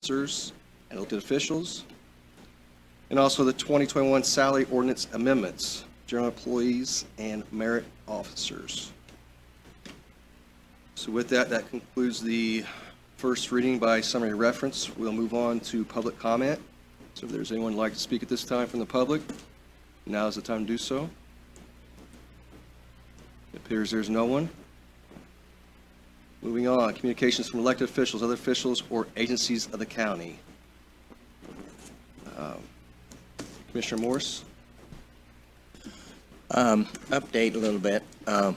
officers and elected officials, and also the 2021 Sally Ordinance amendments, general employees and merit officers. So with that, that concludes the first reading by summary reference. We'll move on to public comment. So if there's anyone who'd like to speak at this time from the public, now is the time to do so. It appears there's no one. Moving on, communications from elected officials, other officials, or agencies of the county. Commissioner Morse. Update a little bit. A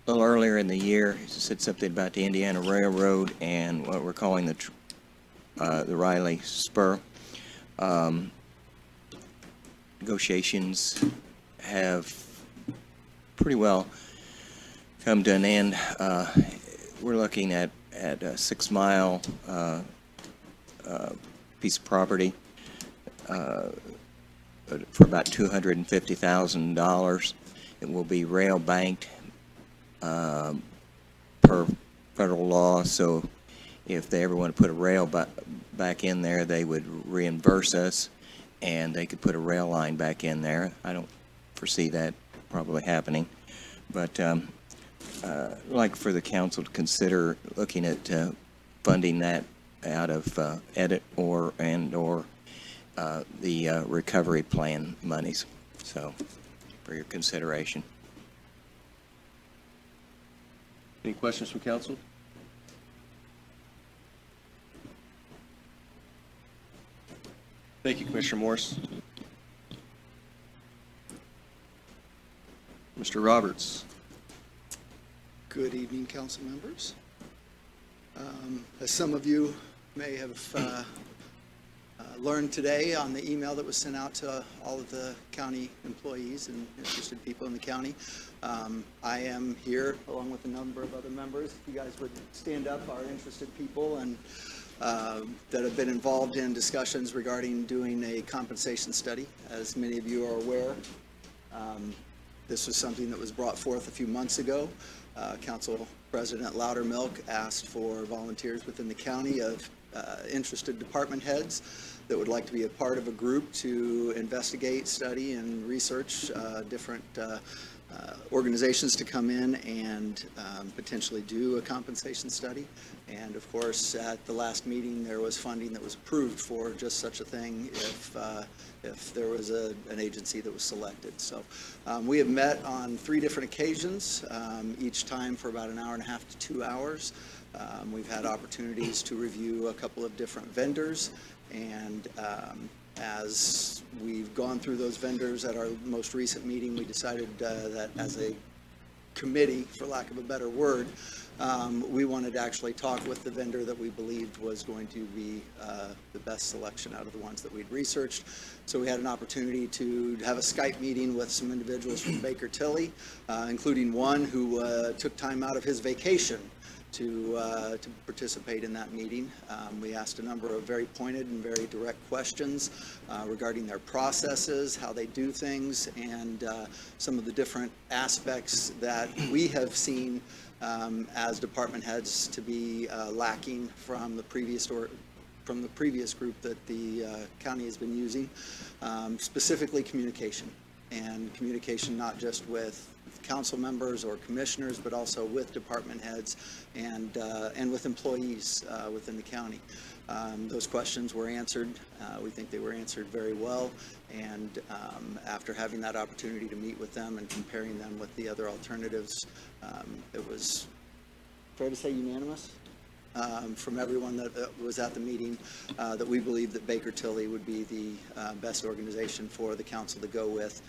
little earlier in the year, he said something about the Indiana Railroad and what we're calling the Riley Spur. Negotiations have pretty well come to an end. We're looking at a 6 mile piece of property for about $250,000. It will be rail banked per federal law, so if they ever want to put a rail back in there, they would reimburse us and they could put a rail line back in there. I don't foresee that probably happening, but I'd like for the council to consider looking at funding that out of edit or the recovery plan monies. So for your consideration. Any questions from council? Thank you, Commissioner Morse. Mr. Roberts. Good evening, council members. As some of you may have learned today on the email that was sent out to all of the county employees and interested people in the county, I am here along with a number of other members. If you guys would stand up, our interested people and that have been involved in discussions regarding doing a compensation study. As many of you are aware, this was something that was brought forth a few months ago. Council President Loudermilk asked for volunteers within the county of interested department heads that would like to be a part of a group to investigate, study, and research different organizations to come in and potentially do a compensation study. And of course, at the last meeting, there was funding that was approved for just such a thing if there was an agency that was selected. So we have met on 3 different occasions, each time for about an hour and a half to 2 hours. We've had opportunities to review a couple of different vendors, and as we've gone through those vendors at our most recent meeting, we decided that as a committee, for lack of a better word, we wanted to actually talk with the vendor that we believed was going to be the best selection out of the ones that we'd researched. So we had an opportunity to have a Skype meeting with some individuals from Baker Tilly, including one who took time out of his vacation to participate in that meeting. We asked a number of very pointed and very direct questions regarding their processes, how they do things, and some of the different aspects that we have seen as department heads to be lacking from the previous group that the county has been using, specifically communication. And communication not just with council members or commissioners, but also with department heads and with employees within the county. Those questions were answered. We think they were answered very well. And after having that opportunity to meet with them and comparing them with the other alternatives, it was fair to say unanimous from everyone that was at the meeting that we believe that Baker Tilly would be the best organization for the council to go with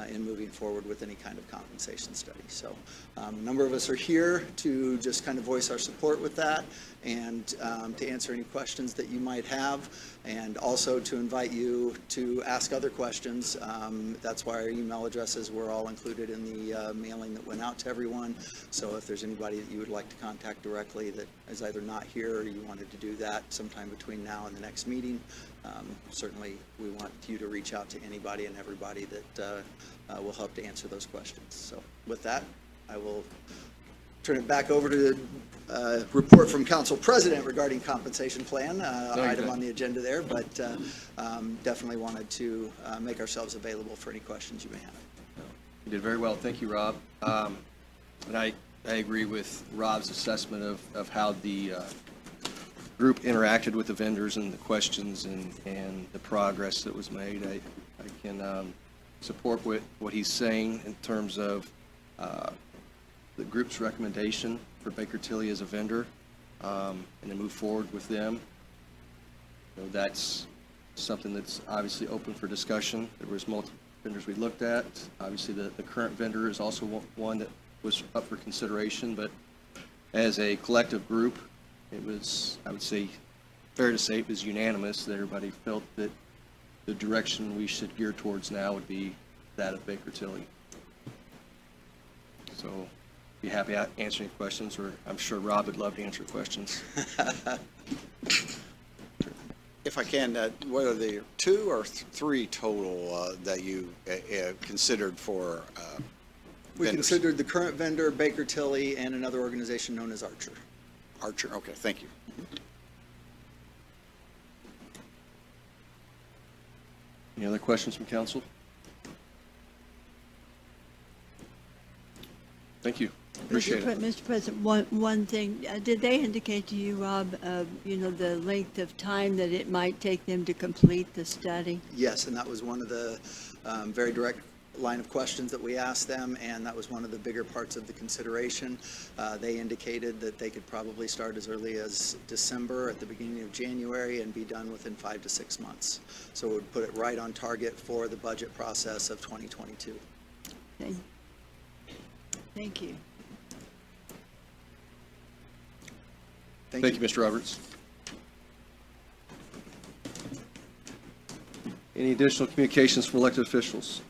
in moving forward with any kind of compensation study. So a number of us are here to just kind of voice our support with that and to answer any questions that you might have, and also to invite you to ask other questions. That's why our email addresses were all included in the mailing that went out to everyone. So if there's anybody that you would like to contact directly that is either not here or you wanted to do that sometime between now and the next meeting, certainly we want you to reach out to anybody and everybody that will help to answer those questions. So with that, I will turn it back over to the report from Council President regarding compensation plan, item bet. on the agenda there, but definitely wanted to make ourselves available for any questions you may have. You did very well. Thank you, Rob. And I agree with Rob's assessment of how the group interacted with the vendors and the questions and the progress that was made. I can support what he's saying in terms of the group's recommendation for Baker Tilly as a vendor, and to move forward with them. You know, that's something that's obviously open for discussion. There was multiple vendors we looked at. Obviously, the current vendor is also one that was up for consideration, but as a collective group, it was, I would say, fair to say it was unanimous that everybody felt that the direction we should gear towards now would be that of Baker Tilly. So, be happy to answer any questions, or I'm sure Rob would love to answer questions. If I can, what are the 2 or 3 total that you considered for We vendors? considered the current vendor, Baker Tilly, and another organization known as Archer. Archer, okay, thank you. Any other questions from council? Thank you. Appreciate it. Mr. President, one thing, did they indicate to you, Rob, the length of time that it might take them to complete the study? Yes, and that was one of the very direct line of questions that we asked them, and that was one of the bigger parts of the consideration. They indicated that they could probably start as early as December, at the beginning of January, and be done within 5 to 6 months. So it would put it right on target for the budget process of 2022. Thank you. Thank you, Mr. Roberts. Any additional communications from elected officials?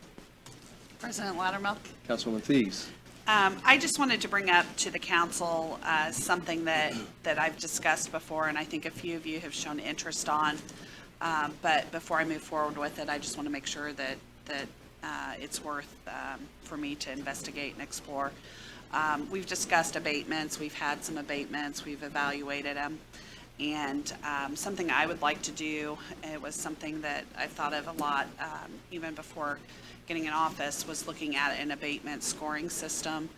President Loudermilk. Councilwoman Thies. I just wanted to bring up to the council something that I've discussed before, and I think a few of you have shown interest on. But before I move forward with it, I just want to make sure that it's worth for me to investigate and explore. We've discussed abatements. We've had some abatements. We've evaluated them. And something I would like to do, it was something that I've thought of a lot, even before getting in office, was looking at an abatement scoring system,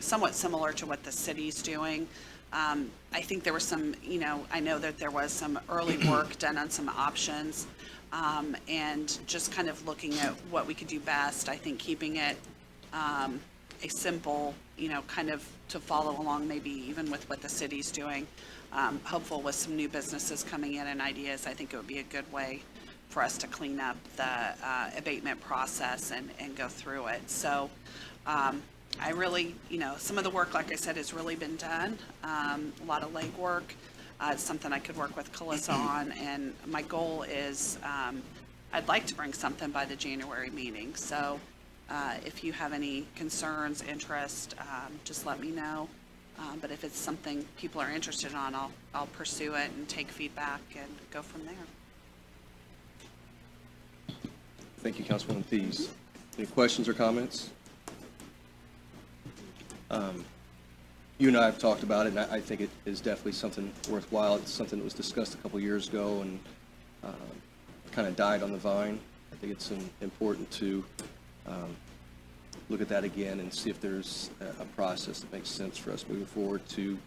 somewhat similar to what the city's doing. I think there was some, I know that there was some early work done on some options, and just kind of looking at what we could do best. I think keeping it a simple, kind of to follow along, maybe even with what the city's doing. Hopeful with some new businesses coming in and ideas, I think it would be a good way for us to clean up the abatement process and go through it. So I really, some of the work, like I said, has really been done. A lot of legwork. It's something I could work with Calissa on, and my goal is I'd like to bring something by the January meeting. So if you have any concerns, interest, just let me know. But if it's something people are interested on, I'll pursue it and take feedback and go from there. Thank you, Councilwoman Thies. Any questions or comments? You and I have talked about it, and I think it is definitely something worthwhile. It's something that was discussed a couple years ago and kind of died on the vine. I think it's important to look at that again and see if there's a process that makes sense for us moving forward to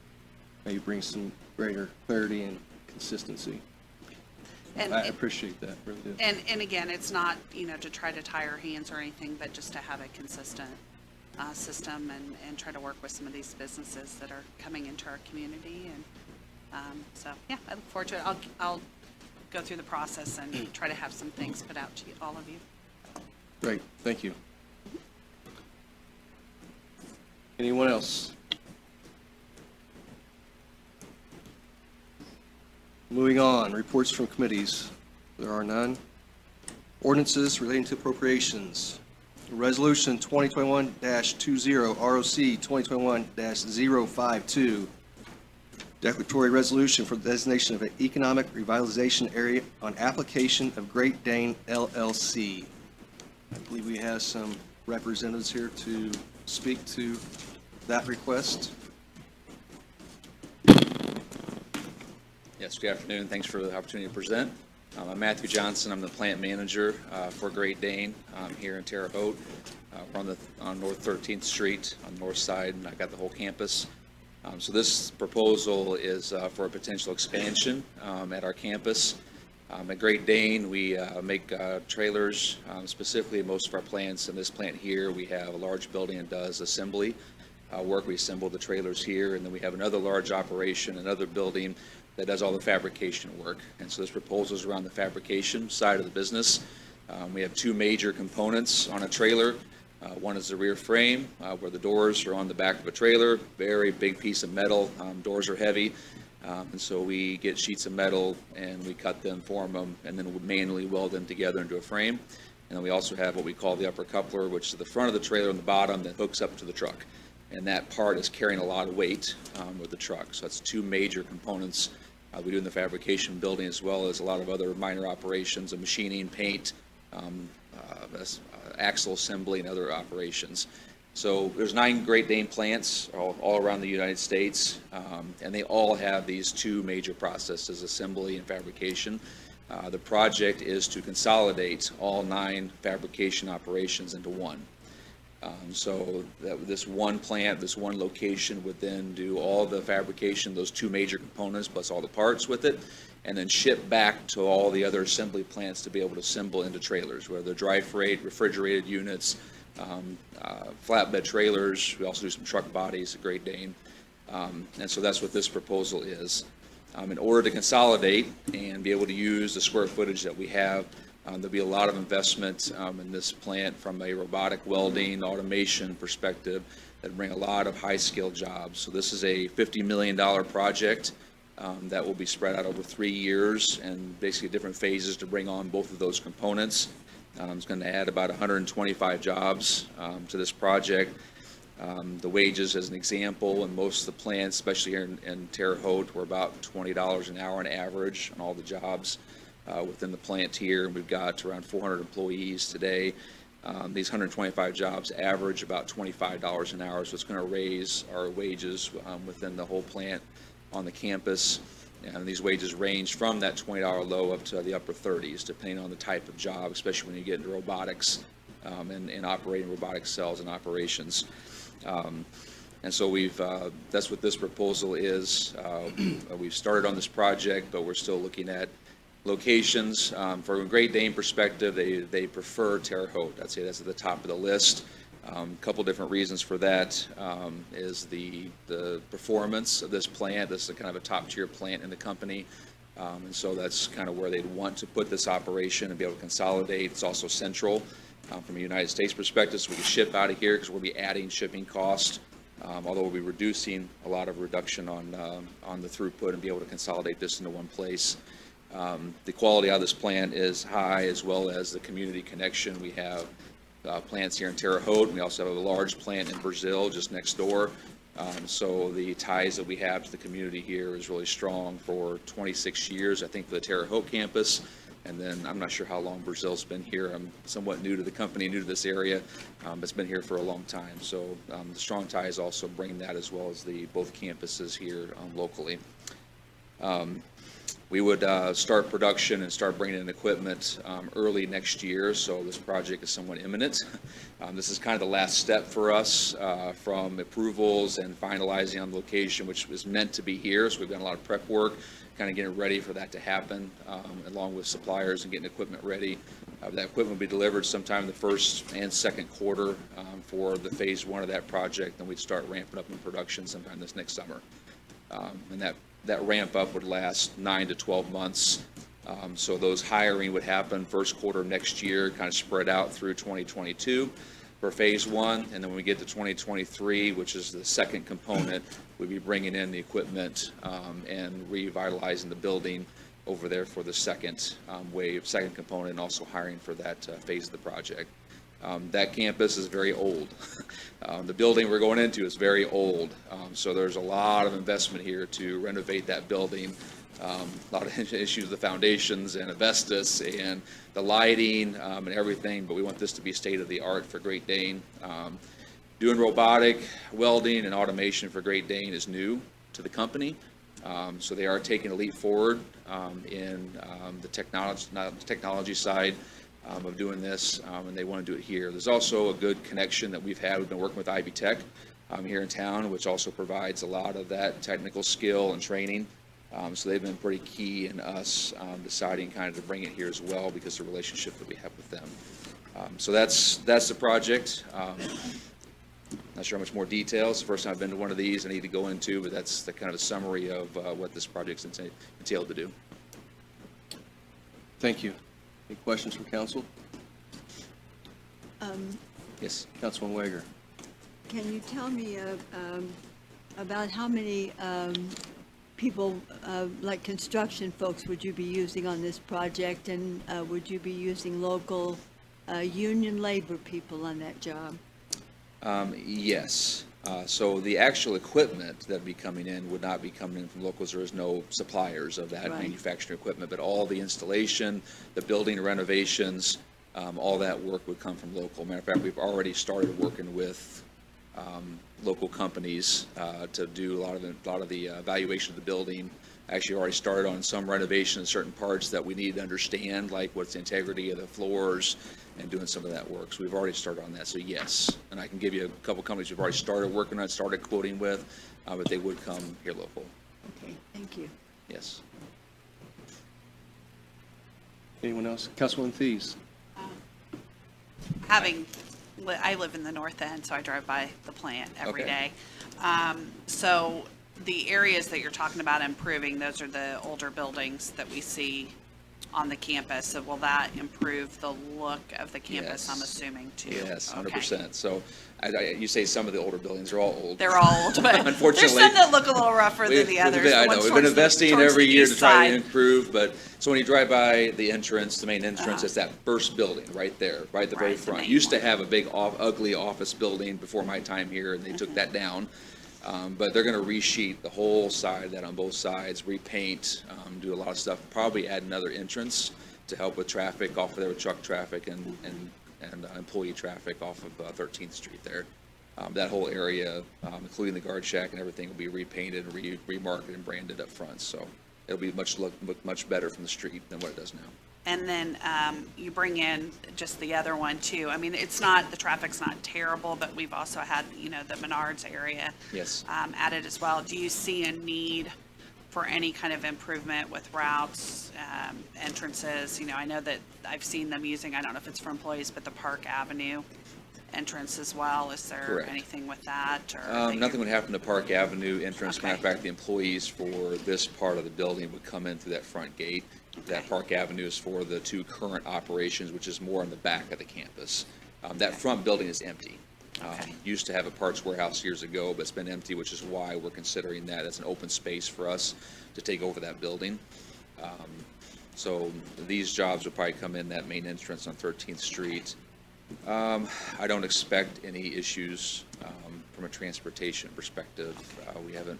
maybe bring some greater clarity and consistency. And I appreciate that, really do. And again, it's not, to try to tie our hands or anything, but just to have a consistent system and try to work with some of these businesses that are coming into our community. And so, yeah, I look forward to it. I'll go through the process and try to have some things put out to all of you. Great, thank you. Anyone else? Moving on, reports from committees. There are none. Ordinances relating to appropriations. Resolution 2021-20, ROC 2021-052. Declaratory resolution for the designation of an economic revitalization area on application of Great Dane LLC. I believe we have some representatives here to speak to that request. Yes, good afternoon. Thanks for the opportunity to present. I'm Matthew Johnson. I'm the plant manager for Great Dane here in Terre Haute. We're on North 13th Street on the north side, and I've got the whole campus. So this proposal is for a potential expansion at our campus. At Great Dane, we make trailers, specifically most of our plants. In this plant here, we have a large building that does assembly work. We assemble the trailers here, and then we have another large operation, another building that does all the fabrication work. And so this proposal is around the fabrication side of the business. We have two major components on a trailer. One is the rear frame, where the doors are on the back of a trailer, very big piece of metal. Doors are heavy, and so we get sheets of metal and we cut them, form them, and then we manually weld them together into a frame. And then we also have what we call the upper coupler, which is the front of the trailer and the bottom that hooks up to the truck. And that part is carrying a lot of weight with the truck. So that's two major components we do in the fabrication building, as well as a lot of other minor operations of machining, paint, axle assembly, and other operations. So there's 9 Great Dane plants all around the United States, and they all have these two major processes, assembly and fabrication. The project is to consolidate all 9 fabrication operations into one. So that this one plant, this one location would then do all the fabrication, those two major components plus all the parts with it, and then ship back to all the other assembly plants to be able to assemble into trailers, whether they're dry freight, refrigerated units, flatbed trailers. We also do some truck bodies at Great Dane. And so that's what this proposal is. In order to consolidate and be able to use the square footage that we have, there'll be a lot of investment in this plant from a robotic welding, automation perspective that bring a lot of high-skilled jobs. So this is a $50 million project that will be spread out over 3 years and basically different phases to bring on both of those components. It's going to add about 125 jobs to this project. The wages, as an example, in most of the plants, especially here in Terre Haute, we're about $20 an hour on average on all the jobs within the plant here. We've got around 400 employees today. These 125 jobs average about $25 an hour, so it's going to raise our wages within the whole plant on the campus. And these wages range from that $20 low up to the upper 30s, depending on the type of job, especially when you get into robotics and operating robotic cells and operations. And so that's what this proposal is. We've started on this project, but we're still looking at locations. From a Great Dane perspective, they prefer Terre Haute. I'd say that's at the top of the list. A couple different reasons for that is the performance of this plant. This is kind of a top-tier plant in the company, and so that's kind of where they'd want to put this operation and be able to consolidate. It's also central from a United States perspective, so we can ship out of here because we'll be adding shipping cost, although we'll be reducing a lot of reduction on the throughput and be able to consolidate this into one place. The quality of this plant is high, as well as the community connection. We have plants here in Terre Haute, and we also have a large plant in Brazil just next door. So the ties that we have to the community here is really strong for 26 years, I think, for the Terre Haute campus. And then I'm not sure how long Brazil's been here. I'm somewhat new to the company, new to this area, but it's been here for a long time. So the strong ties also bring that, as well as both campuses here locally. We would start production and start bringing in equipment early next year, so this project is somewhat imminent. This is kind of the last step for us from approvals and finalizing on the location, which was meant to be here. So we've done a lot of prep work, kind of getting ready for that to happen, along with suppliers and getting equipment ready. That equipment will be delivered sometime in the first and second quarter for the phase 1 of that project, and we'd start ramping up in production sometime this next summer. And that ramp up would last 9 to 12 months. So those hiring would happen first quarter of next year, kind of spread out through 2022 for phase 1. And then when we get to 2023, which is the second component, we'd be bringing in the equipment and revitalizing the building over there for the second wave, second component, and also hiring for that phase of the project. That campus is very old. The building we're going into is very old. So there's a lot of investment here to renovate that building. A lot of issues with the foundations and asbestos and the lighting and everything, but we want this to be state of the art for Great Dane. Doing robotic welding and automation for Great Dane is new to the company. So they are taking a leap forward in the technology side of doing this, and they want to do it here. There's also a good connection that we've had. We've been working with Ivy Tech here in town, which also provides a lot of that technical skill and training. So they've been pretty key in us deciding kind of to bring it here as well because of the relationship that we have with them. So that's the project. Not sure how much more details. The first time I've been to one of these I need to go into, but that's the kind of a summary of what this project's entailed to do. Thank you. Any questions from council? Yes. Councilman Wager. Can you tell me about how many people, like construction folks, would you be using on this project? And would you be using local union labor people on that job? Yes. So the actual equipment that would be coming in would not be coming in from locals. There is no suppliers of that Right. manufacturing equipment, but all the installation, the building renovations, all that work would come from local. Matter of fact, we've already started working with local companies to do a lot of the evaluation of the building. Actually already started on some renovation in certain parts that we need to understand, like what's the integrity of the floors and doing some of that work. So we've already started on that, so yes. And I can give you a couple companies we've already started working on, started quoting with, but they would come here local, Okay, thank you. yes. Anyone else? Councilwoman Thies. I live in the north end, so I drive by the plant every Okay. day. So the areas that you're talking about improving, those are the older buildings that we see on the campus. So will that improve the look of the campus, I'm Yes. assuming, too? Yes, Okay. 100%. So you say some of the older buildings, they're all old. They're all old, but there's Unfortunately, some that look a little rougher than the others. I the know, ones we've been towards the- investing towards every the year to east try to side. improve, but, so when you drive by the entrance, the main entrance, it's that first building right there, right at the very Right, the front. main Used to one. have a big ugly office building before my time here, and they took that down. But they're gonna resheet the whole side, that on both sides, repaint, do a lot of stuff, probably add another entrance to help with traffic off of there, with truck traffic and employee traffic off of 13th Street there. That whole area, including the guard shack and everything, will be repainted, remarketed and branded up front. So it'll be look much better from the street than what it does now. And then you bring in just the other one too. I mean, the traffic's not terrible, but we've also had, the Menards area Yes. added as well. Do you see a need for any kind of improvement with routes, entrances? I know that I've seen them using, I don't know if it's for employees, but the Park Avenue entrance as well. Is there Correct. anything with that? Or that Nothing you- would happen to Park Avenue entrance. Matter of Okay. fact, the employees for this part of the building would come in through that front gate. That Okay. Park Avenue is for the two current operations, which is more in the back of the campus. That front building is empty. Okay. Used to have a parts warehouse years ago, but it's been empty, which is why we're considering that as an open space for us to take over that building. So these jobs will probably come in that main entrance on 13th Street. I don't expect any issues from a transportation perspective. We haven't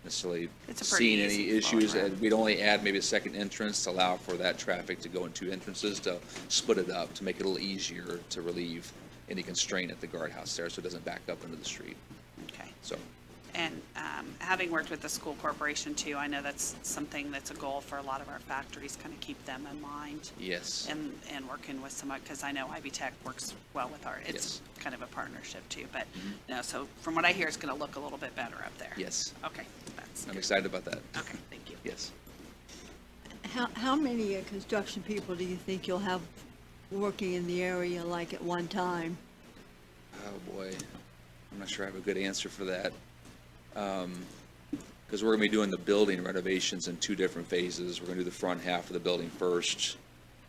necessarily It's a pretty seen any easy flow issues. around. We'd only add maybe a second entrance to allow for that traffic to go in two entrances, to split it up, to make it a little easier to relieve any constraint at the guardhouse there, so it doesn't back up into the street. Okay. So, And having worked with the school corporation too, I know that's something that's a goal for a lot of our factories, kind of keep them in mind. yes. And working with some, because I know Ivy Tech works well with it's kind of a partnership too, but, so from what I hear, it's going to look a little bit better up there. Yes. Okay, that's I'm good. excited about that. Okay, thank you. Yes. How many construction people do you think you'll have working in the area like at one time? Oh, boy. I'm not sure I have a good answer for that. Because we're going to be doing the building renovations in two different phases. We're going to do the front half of the building first,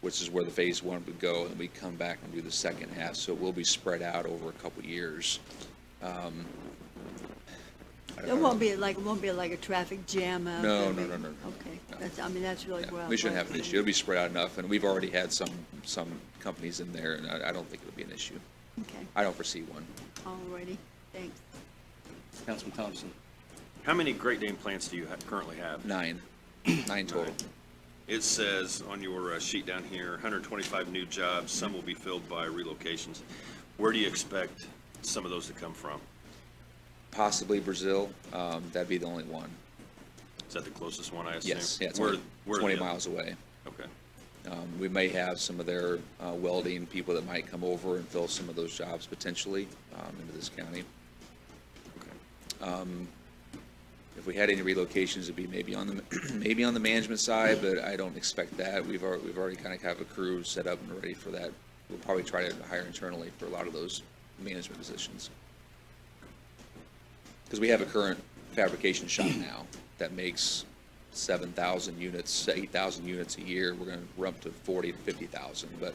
which is where the phase one would go, and we come back and do the second half. So it will be spread out over a couple of years. I don't It know. won't be like a traffic jam out No, there? no, no, no, no. Okay, No. that's really Yeah, well. we shouldn't have an issue. It'll be spread out enough, and we've already had some companies in there, and I don't think it'll be an issue. Okay, I don't foresee one. alrighty, thanks. Councilman Thompson. How many Great Dane plants do you currently have? 9 total. It says on your sheet down here, 125 new jobs, some will be filled by relocations. Where do you expect some of those to come from? Possibly Brazil, that'd be the only one. Is that the closest one, I assume? Yes, yeah, it's Where- only where are 20 the- miles away. Okay. We may have some of their welding people that might come over and fill some of those jobs potentially into this county. Okay. If we had any relocations, it'd be maybe on the maybe on the management side, but I don't expect that. We've already kind of have a crew set up and ready for that. We'll probably try to hire internally for a lot of those management positions. Because we have a current fabrication shop now that makes 7,000 units, 8,000 units a year. We're going to run up to 40 to 50,000, but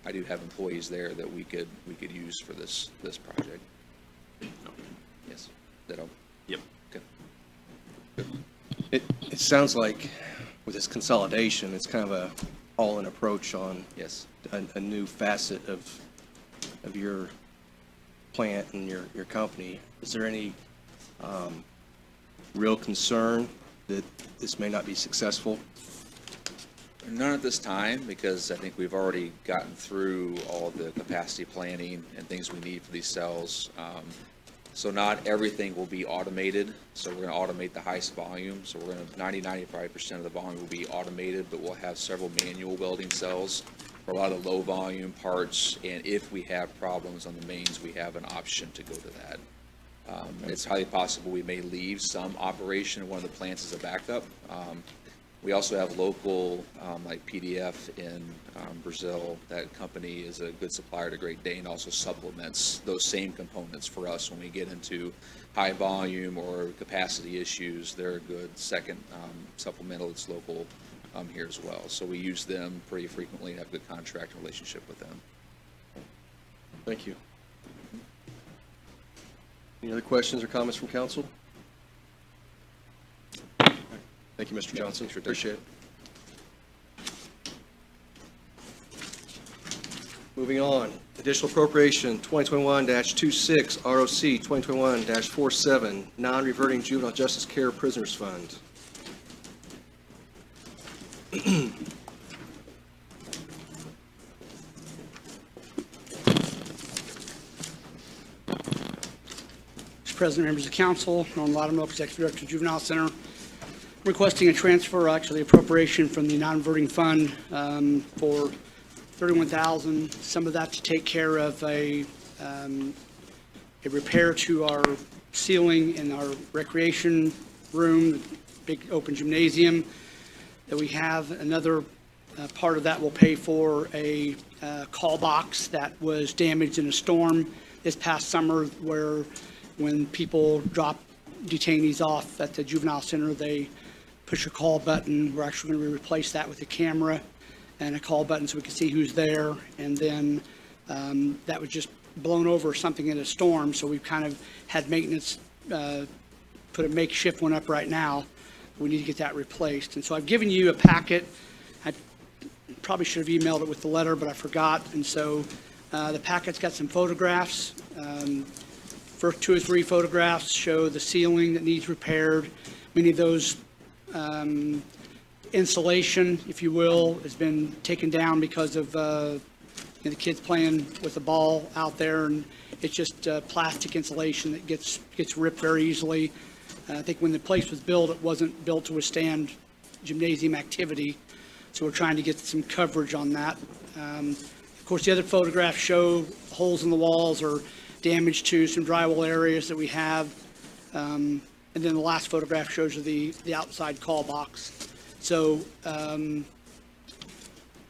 I do have employees there that we could use for this project. Yes, that'll. Yep. Okay. It sounds like with this consolidation, it's kind of a all-in approach on Yes. a new facet of your plant and your company. Is there any real concern that this may not be successful? None at this time, because I think we've already gotten through all the capacity planning and things we need for these cells. So not everything will be automated, so we're going to automate the highest volume. So we're going to 95% of the volume will be automated, but we'll have several manual welding cells for a lot of low volume parts. And if we have problems on the mains, we have an option to go to that. It's highly possible we may leave some operation in one of the plants as a backup. We also have local, like PDF in Brazil. That company is a good supplier to Great Dane, also supplements those same components for us when we get into high volume or capacity issues. They're a good second supplemental that's local here as well. So we use them pretty frequently and have a good contract relationship with them. Thank you. Any other questions or comments from council? Thank you, Mr. Johnson. sure thing. Appreciate it. Moving on, additional appropriation 2021-26, ROC 2021-47, non-reverting juvenile justice care prisoners fund. Mr. President, members of council, Norman Latimer, Executive Director of Juvenile Center, requesting a transfer, actually appropriation from the non-reverting fund for $31,000. Some of that to take care of a repair to our ceiling in our recreation room, the big open gymnasium that we have. Another part of that will pay for a call box that was damaged in a storm this past summer, where when people drop detainees off at the juvenile center, they push a call button. We're actually going to replace that with a camera and a call button so we can see who's there. And then that was just blown over or something in a storm, so we've kind of had maintenance put a makeshift one up right now. We need to get that replaced. And so I've given you a packet. I probably should have emailed it with the letter, but I forgot. And so the packet's got some photographs. First 2 or 3 photographs show the ceiling that needs repaired. Many of those insulation, if you will, has been taken down because of the kids playing with the ball out there, and it's just plastic insulation that gets ripped very easily. I think when the place was built, it wasn't built to withstand gymnasium activity, so we're trying to get some coverage on that. Of course, the other photographs show holes in the walls or damage to some drywall areas that we have. And then the last photograph shows you the outside call box. So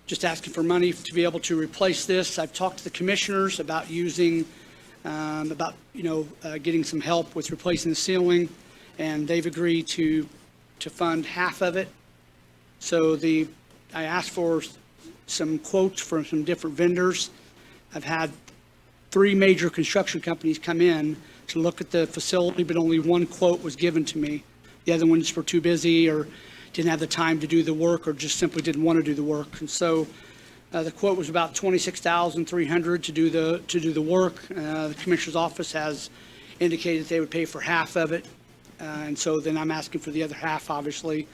just asking for money to be able to replace this. I've talked to the commissioners about using, getting some help with replacing the ceiling, and they've agreed to fund half of it. So I asked for some quotes from some different vendors. I've had 3 major construction companies come in to look at the facility, but only one quote was given to me. The other ones were too busy or didn't have the time to do the work or just simply didn't want to do the work. And so the quote was about $26,300 to do the work. The Commissioner's office has indicated they would pay for half of it. And so then I'm asking for the other half, obviously,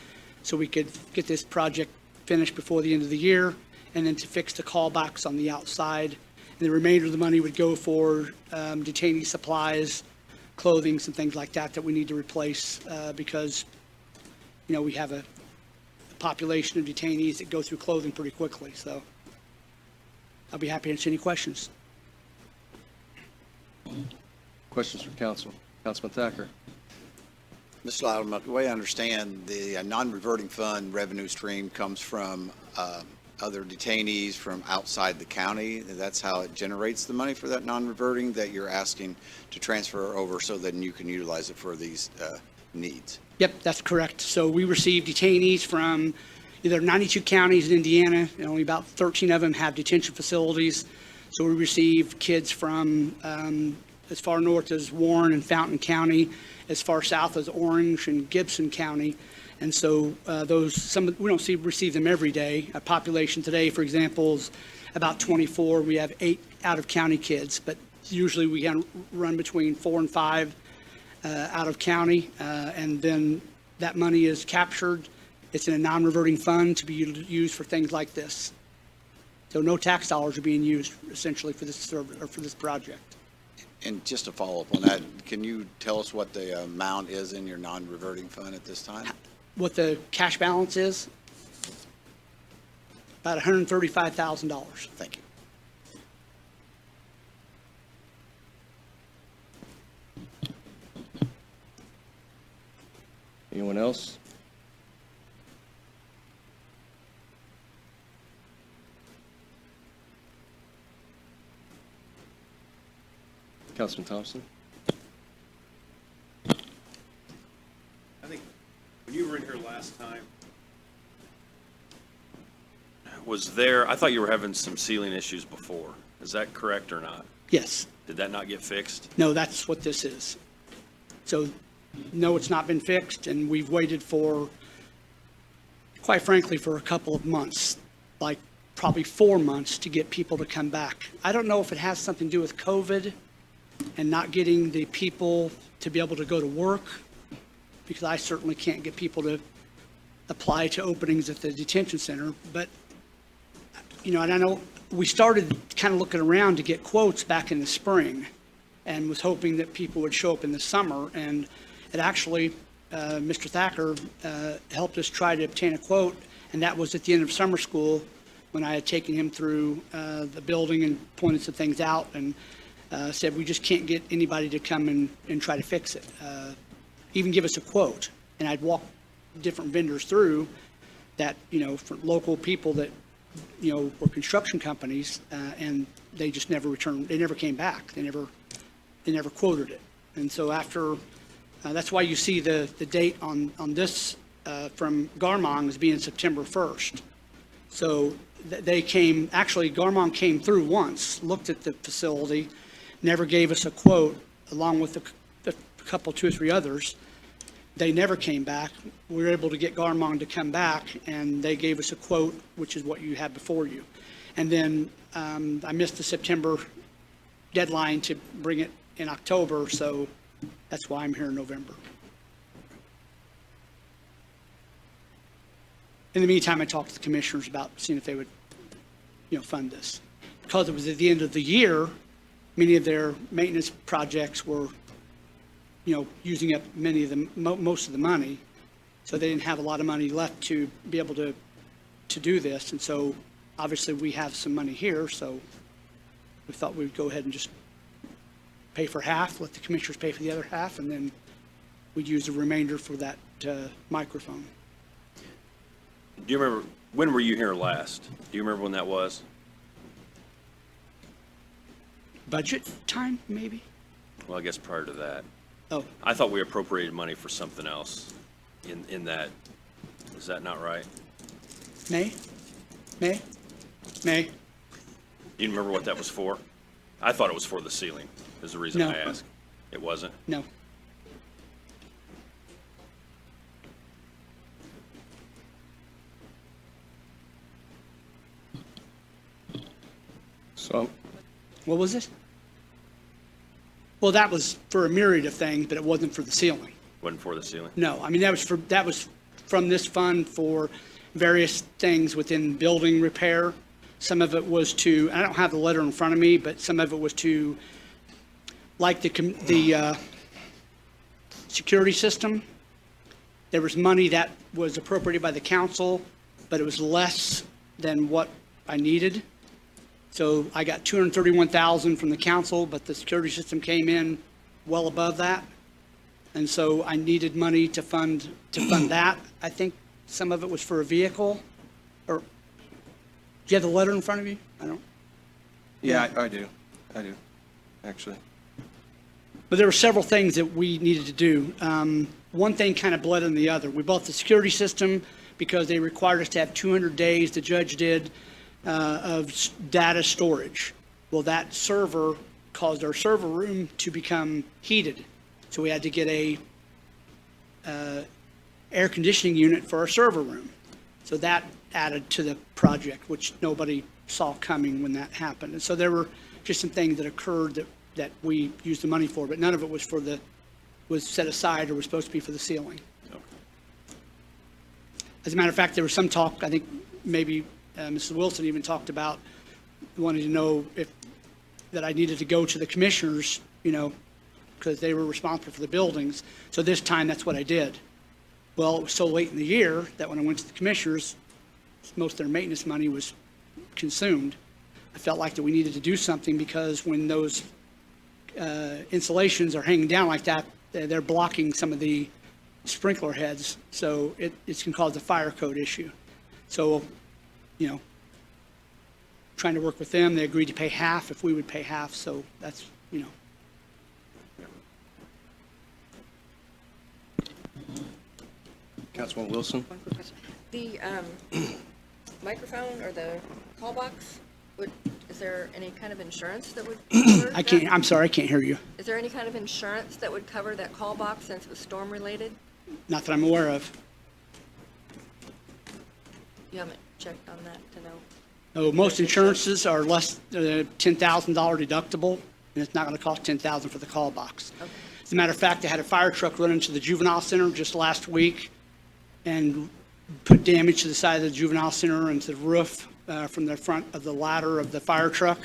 so we could get this project finished before the end of the year, and then to fix the callbacks on the outside The remainder of the money would go for detainee supplies, clothing, some things like that that we need to replace because, you know, we have a population of detainees that go through clothing pretty quickly. So I'll be happy to answer any questions. Questions from council? Councilman Thacker? Mr. Loudon, the way I understand, the non-reverting fund revenue stream comes from other detainees from outside the county. That's how it generates the money for that non-reverting that you're asking to transfer over so that you can utilize it for these needs. Yep, that's correct. So we receive detainees from either 92 counties in Indiana, and only about 13 of them have detention facilities. So we receive kids from as far north as Warren and Fountain County, as far south as Orange and Gibson County. And so we don't receive them every day. A population today, for example, is about 24. We have 8 out-of-county kids, but usually we can run between 4 and 5 out of county, and then that money is captured. It's in a non-reverting fund to be used for things like this. So no tax dollars are being used essentially for this service or for this project. And just to follow up on that, can you tell us what the amount is in your non-reverting fund at this time? What the cash balance is? About $135,000. Thank you. Anyone else? Councilman Thompson? I think when you were in here last time, I thought you were having some ceiling issues before. Is that correct or not? Yes. Did that not get fixed? No, that's what this is. So, no, it's not been fixed, and we've waited for, quite frankly, for a couple of months, like probably 4 months to get people to come back. I don't know if it has something to do with COVID and not getting the people to be able to go to work, because I certainly can't get people to apply to openings at the detention center. But, you know, and I know we started kind of looking around to get quotes back in the spring and was hoping that people would show up in the summer. And it actually, Mr. Thacker helped us try to obtain a quote, and that was at the end of summer school when I had taken him through the building and pointed some things out and said, we just can't get anybody to come and try to fix it. Even give us a quote. And I'd walk different vendors through that, you know, for local people that, you know, were construction companies, and they just never returned. They never came back. They never quoted it. And so after, that's why you see the date on this from Garmong as being September 1st. So they came, actually Garmong came through once, looked at the facility, never gave us a quote, along with a couple, 2 or 3 others. They never came back. We were able to get Garmong to come back, and they gave us a quote, which is what you had before you. And then I missed the September deadline to bring it in October, so that's why I'm here in November. In the meantime, I talked to the commissioners about seeing if they would, you know, fund this. Because it was at the end of the year, many of their maintenance projects were, you know, using up most of the money. So they didn't have a lot of money left to be able to do this. And so obviously we have some money here, so we thought we'd go ahead and just pay for half, let the commissioners pay for the other half, and then we'd use the remainder for that microphone. Do you remember, when were you here last? Do you remember when that was? Budget time, maybe? Well, I guess prior to that. Oh, I thought we appropriated money for something else in that. Is that not right? May? Do you remember what that was for? I thought it was for the ceiling, is the reason No. I asked. It wasn't? No. So, What was it? Well, that was for a myriad of things, but it wasn't for the ceiling. Wasn't for the ceiling? No, I mean, that was from this fund for various things within building repair. Some of it was to, I don't have the letter in front of me, but some of it was to, like the security system. There was money that was appropriated by the council, but it was less than what I needed. So I got $231,000 from the council, but the security system came in well above that. And so I needed money to fund that. I think some of it was for a vehicle, or, do you have the letter in front of you? I don't. Yeah, I do, actually. But there were several things that we needed to do. One thing kind of bled in the other. We bought the security system because they required us to have 200 days, the judge did, of data storage. Well, that server caused our server room to become heated. So we had to get a air conditioning unit for our server room. So that added to the project, which nobody saw coming when that happened. And so there were just some things that occurred that we used the money for, but none of it was set aside or was supposed to be for the ceiling. As a matter of fact, there was some talk, I think maybe Mrs. Wilson even talked about wanting to know that I needed to go to the commissioners, because they were responsible for the buildings. So this time, that's what I did. Well, it was so late in the year that when I went to the commissioners, most of their maintenance money was consumed. I felt like that we needed to do something because when those insulations are hanging down like that, they're blocking some of the sprinkler heads, so it can cause a fire code issue. So, trying to work with them, they agreed to pay half if we would pay half, so that's, Councilman Wilson? One quick question. The microphone or the call box, is there any kind of insurance that would cover that? I'm sorry, I can't hear you. Is there any kind of insurance that would cover that call box since it was storm-related? Not that I'm aware of. You haven't checked on that to know? No, most insurances are less $10,000 deductible, and it's not going to cost $10,000 for the call box. Okay. As a matter of fact, I had a fire truck run into the juvenile center just last week and put damage to the side of the juvenile center and to the roof from the front of the ladder of the fire truck.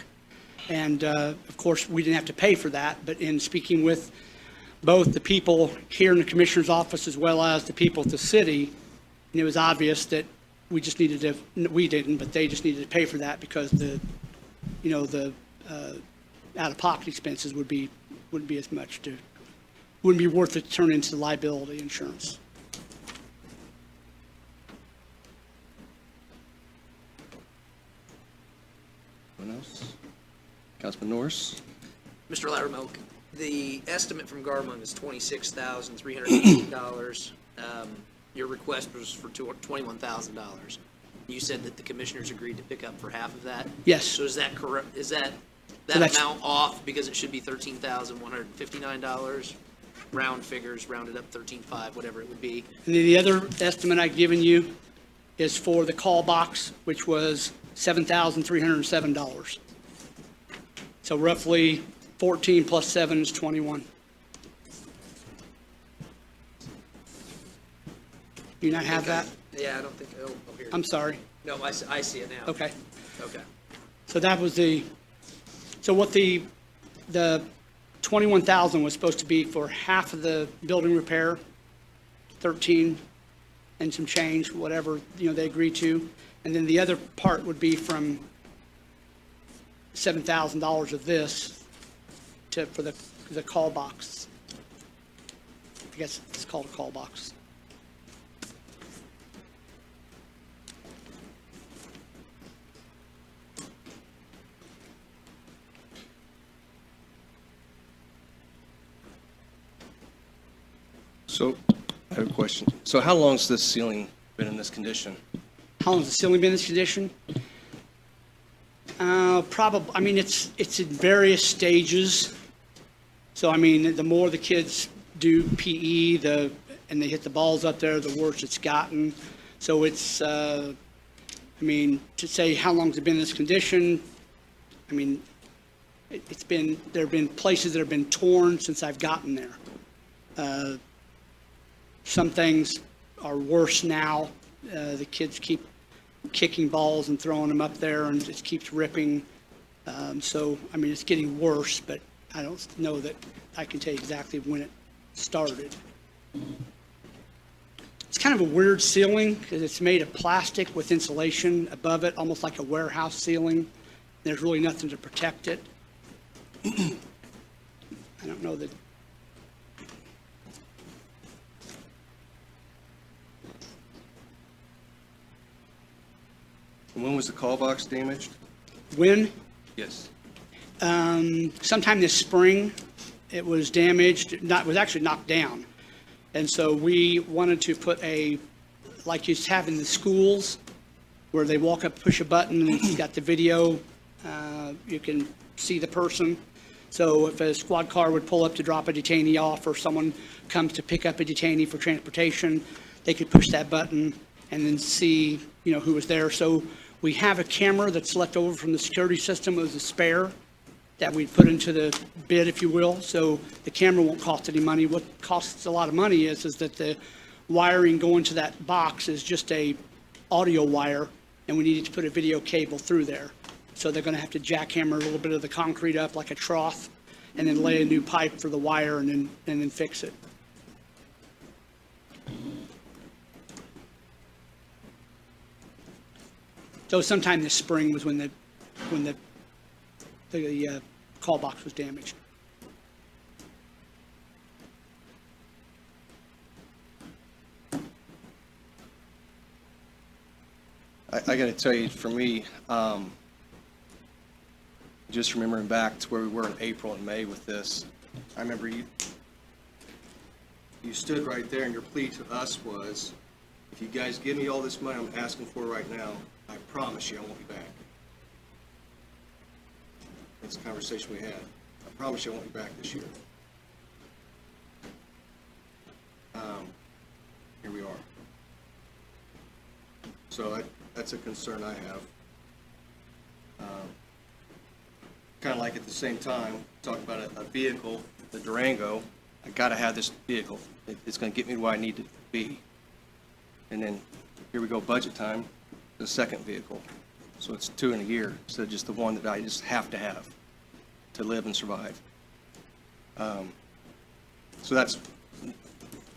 And of course, we didn't have to pay for that, but in speaking with both the people here in the commissioner's office as well as the people at the city, and it was obvious that we just needed to, we didn't, but they just needed to pay for that because the out-of-pocket expenses wouldn't be as much wouldn't be worth it to turn into liability insurance. Anyone else? Councilman Norris? Mr. Loudermilk, the estimate from Garland is $26,318. Your request was for $21,000. You said that the commissioners agreed to pick up for half of that? Yes. So is that correct? Is that So that's- amount off because it should be $13,159? Round figures, rounded up 13.5, whatever it would be. And then the other estimate I've given you is for the call box, which was $7,307. So roughly 14 plus 7 is 21. Do you not have that? Yeah, I don't think, oh, here. I'm sorry. No, I see it now. Okay. Okay. So that was so what the 21,000 was supposed to be for half of the building repair, 13 and some change, whatever, they agreed to. And then the other part would be from $7,000 of this for the call box. I guess it's called a call box. So, I have a question. So how long's this ceiling been in this condition? How long has the ceiling been in this condition? Probably, I mean, it's in various stages. So, I mean, the more the kids do PE, and they hit the balls up there, the worse it's gotten. So it's, I mean, to say how long's it been in this condition, I mean, there have been places that have been torn since I've gotten there. Some things are worse now. The kids keep kicking balls and throwing them up there, and it keeps ripping. So, I mean, it's getting worse, but I don't know that I can tell you exactly when it started. It's kind of a weird ceiling because it's made of plastic with insulation above it, almost like a warehouse ceiling. There's really nothing to protect it. I don't know that. And when was the call box damaged? When? Yes. Sometime this spring, it was damaged, it was actually knocked down. And so we wanted to put like you have in the schools, where they walk up, push a button, and it's got the video, you can see the person. So if a squad car would pull up to drop a detainee off, or someone comes to pick up a detainee for transportation, they could push that button and then see, who was there. So we have a camera that's left over from the security system. It was a spare that we put into the bid, if you will. So the camera won't cost any money. What costs a lot of money is that the wiring going to that box is just a audio wire, and we needed to put a video cable through there. So they're going to have to jackhammer a little bit of the concrete up like a trough, and then lay a new pipe for the wire, and then fix it. So sometime this spring was when the call box was damaged. I got to tell you, for me, just remembering back to where we were in April and May with this, I remember you stood right there, and your plea to us was, if you guys give me all this money I'm asking for right now, I promise you I won't be back. That's the conversation we had. I promise you I won't be back this year. Here we are. So that's a concern I have. Kind of like at the same time, talk about a vehicle, the Durango. I got to have this vehicle. It's going to get me where I need to be. And then here we go, budget time, the second vehicle. So it's 2 in a year instead of just the one that I just have to live and survive. So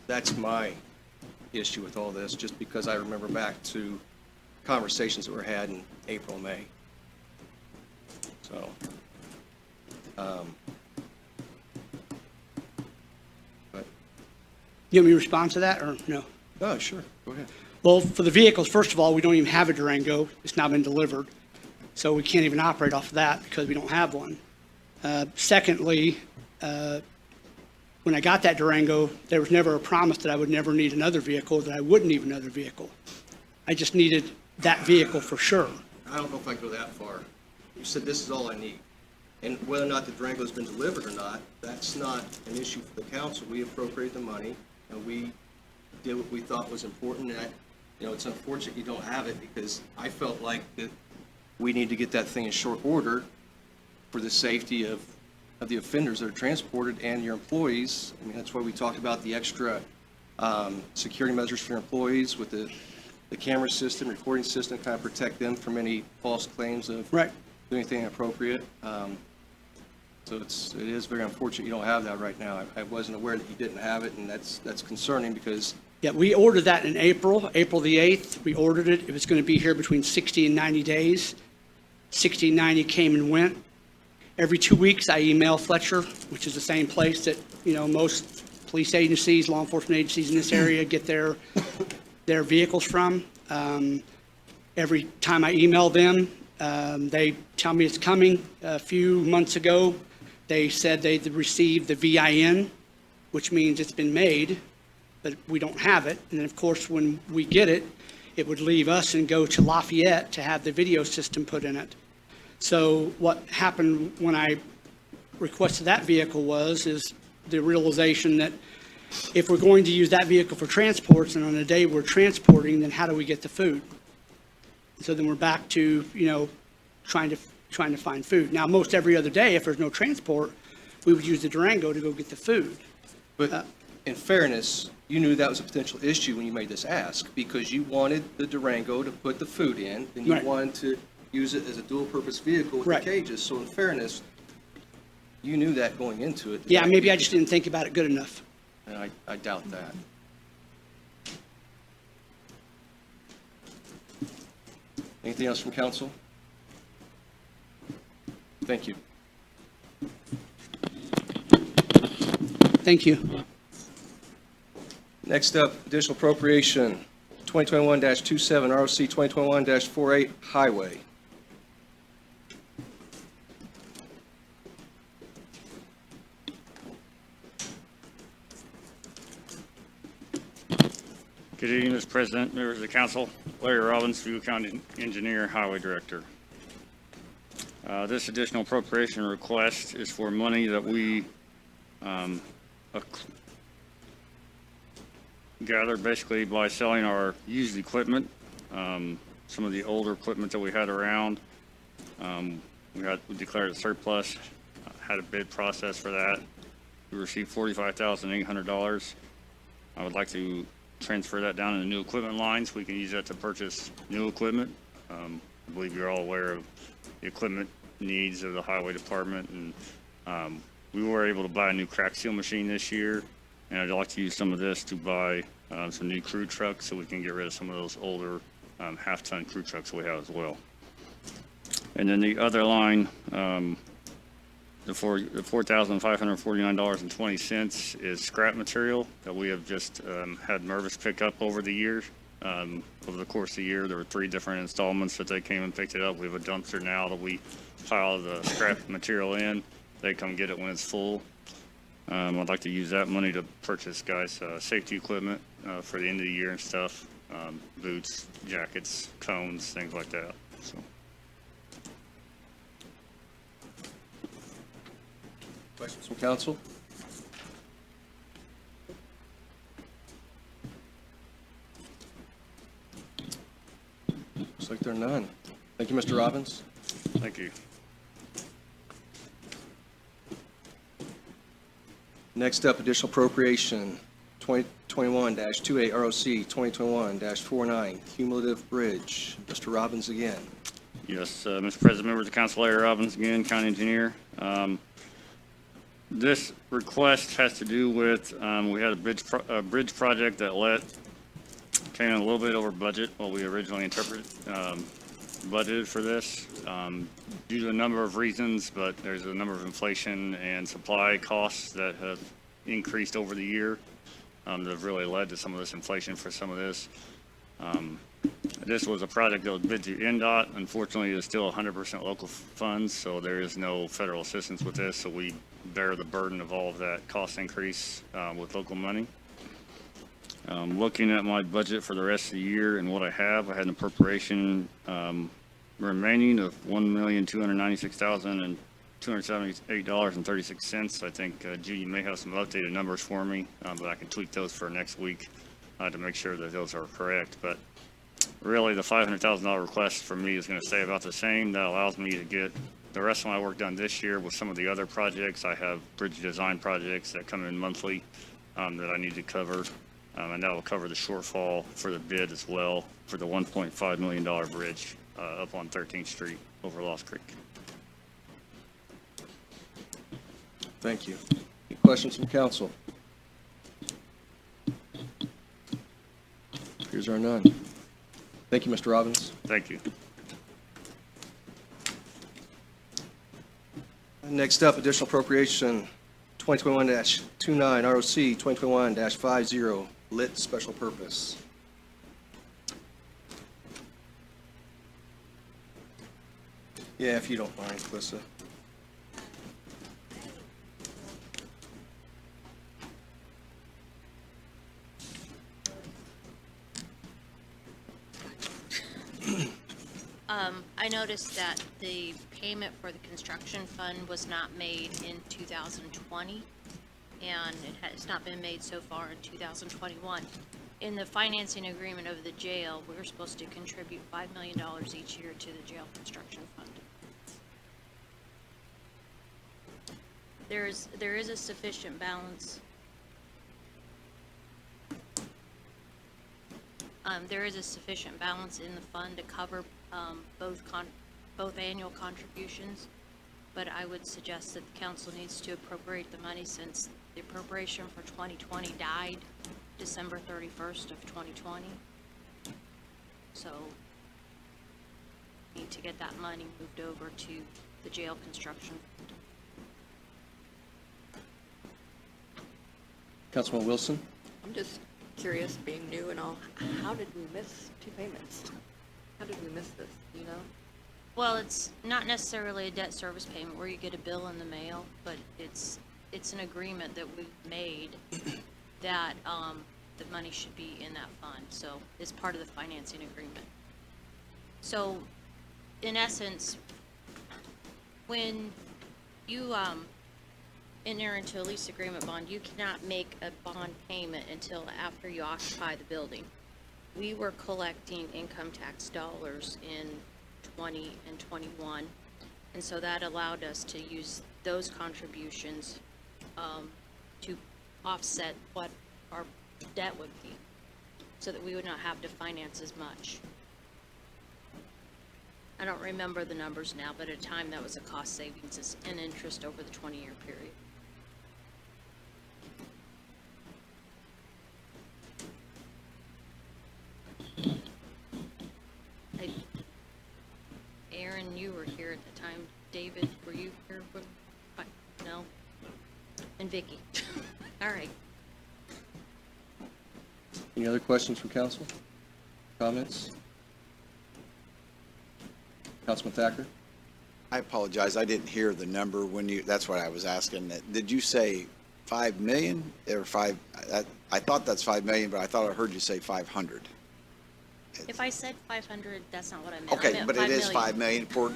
that's my issue with all this, just because I remember back to conversations that were had in April and May. So, but, You want me to respond to that, or no? oh, sure, go ahead. Well, for the vehicles, first of all, we don't even have a Durango. It's not been delivered. So we can't even operate off of that because we don't have one. Secondly, when I got that Durango, there was never a promise that I would never need another vehicle, that I wouldn't need another vehicle. I just needed that vehicle for sure. I don't know if I go that far. You said this is all I need. And whether or not the Durango's been delivered or not, that's not an issue for the council. We appropriated the money, and we did what we thought was important. And it's unfortunate you don't have it, because I felt like that we need to get that thing in short order for the safety of the offenders that are transported and your employees. I mean, that's why we talked about the extra security measures for your employees with the camera system, recording system, kind of protect them from any false claims of Right. doing anything inappropriate. So it is very unfortunate you don't have that right now. I wasn't aware that you didn't have it, and that's concerning, because Yeah, we ordered that in April the 8th. We ordered it. It was going to be here between 60 and 90 days. 60 and 90 came and went. Every 2 weeks, I email Fletcher, which is the same place that, most police agencies, law enforcement agencies in this area get their vehicles from. Every time I email them, they tell me it's coming. A few months ago, they said they'd received the VIN, which means it's been made, but we don't have it. And then, of course, when we get it, it would leave us and go to Lafayette to have the video system put in it. So what happened when I requested that vehicle is the realization that if we're going to use that vehicle for transports, and on a day we're transporting, then how do we get the food? So then we're back to, trying to find food. Now, most every other day, if there's no transport, we would use the Durango to go get the food. but in fairness, you knew that was a potential issue when you made this ask, because you wanted the Durango to put the food in, and you Right. wanted to use it as a dual-purpose vehicle with the Right. cages. So in fairness, you knew that going into it. Yeah, maybe I just didn't think about it good enough. And I doubt that. Anything else from council? Thank you. Thank you. Next up, additional appropriation, 2021-27, ROC 2021-48, Highway. Good evening, Mr. President, members of the council. Larry Robbins, Fuel County Engineer, Highway Director. This additional appropriation request is for money that we gathered basically by selling our used equipment, some of the older equipment that we had around. We declared it surplus, had a bid process for that. We received $45,800. I would like to transfer that down in the new equipment lines. We can use that to purchase new equipment. I believe you're all aware of the equipment needs of the highway department, and we were able to buy a new crack seal machine this year, and I'd like to use some of this to buy some new crew trucks so we can get rid of some of those older half-ton crew trucks we have as well. And then the other line, the $4,549.20 is scrap material that we have just had Mervis pick up over the year. Over the course of the year, there were 3 different installments that they came and picked it up. We have a dumpster now that we pile the scrap material in. They come get it when it's full. I'd like to use that money to purchase guys safety equipment for the end of the year and stuff, boots, jackets, cones, things like that. So. Questions from council? Looks like there are none. Thank you, Mr. Robbins. Thank you. Next up, additional appropriation, 2021-28 ROC 2021-49 cumulative bridge. Mr. Robbins again. Yes, Mr. President, members of the council, Larry Robbins again, county engineer. This request has to do with, we had a bridge project that came in a little bit over budget, what we originally budgeted for this, due to a number of reasons, but there's a number of inflation and supply costs that have increased over the year that have really led to some of this inflation for some of this. This was a project that was bid through NDOT. Unfortunately, it's still 100% local funds, so there is no federal assistance with this, so we bear the burden of all of that cost increase with local money. Looking at my budget for the rest of the year and what I had an appropriation remaining of $1,296,278.36. I think Judy may have some updated numbers for me, but I can tweak those for next week to make sure that those are correct. But really, the $500,000 request for me is going to stay about the same. That allows me to get the rest of my work done this year with some of the other projects. I have bridge design projects that come in monthly that I need to cover, and that will cover the shortfall for the bid as well for the $1.5 million bridge up on 13th Street over Lost Creek. Thank you. Any questions from council? Appears there are none. Thank you, Mr. Robbins. Thank you. Next up, additional appropriation 2021-29 ROC 2021-50 lit special purpose. Yeah, if you don't mind, Calissa. I noticed that the payment for the construction fund was not made in 2020, and it has not been made so far in 2021. In the financing agreement of the jail, we're supposed to contribute $5 million each year to the jail construction fund. There is a sufficient balance There is a sufficient balance in the fund to cover both annual contributions, but I would suggest that the council needs to appropriate the money since the appropriation for 2020 died December 31st of 2020. So we need to get that money moved over to the jail construction. Councilman Wilson? I'm just curious, being new and all, how did we miss 2 payments? How did we miss this, you know? Well, it's not necessarily a debt service payment where you get a bill in the mail, but it's an agreement that we've made that the money should be in that fund. So it's part of the financing agreement. So in when you enter into a lease agreement bond, you cannot make a bond payment until after you occupy the building. We were collecting income tax dollars in 20 and 21, and so that allowed us to use those contributions to offset what our debt would be, so that we would not have to finance as much. I don't remember the numbers now, but at a time that was a cost savings and interest over the 20-year period. Aaron, you were here at the time. David, were you here? No? And Vicky. All right. Any other questions from council? Comments? Councilman Thacker? I apologize, I didn't hear the number when that's what I was asking. Did you say 5 million or 5? I thought that's 5 million, but I thought I heard you say 500. If I said 500, that's not what I meant. Okay, but it is 5 million for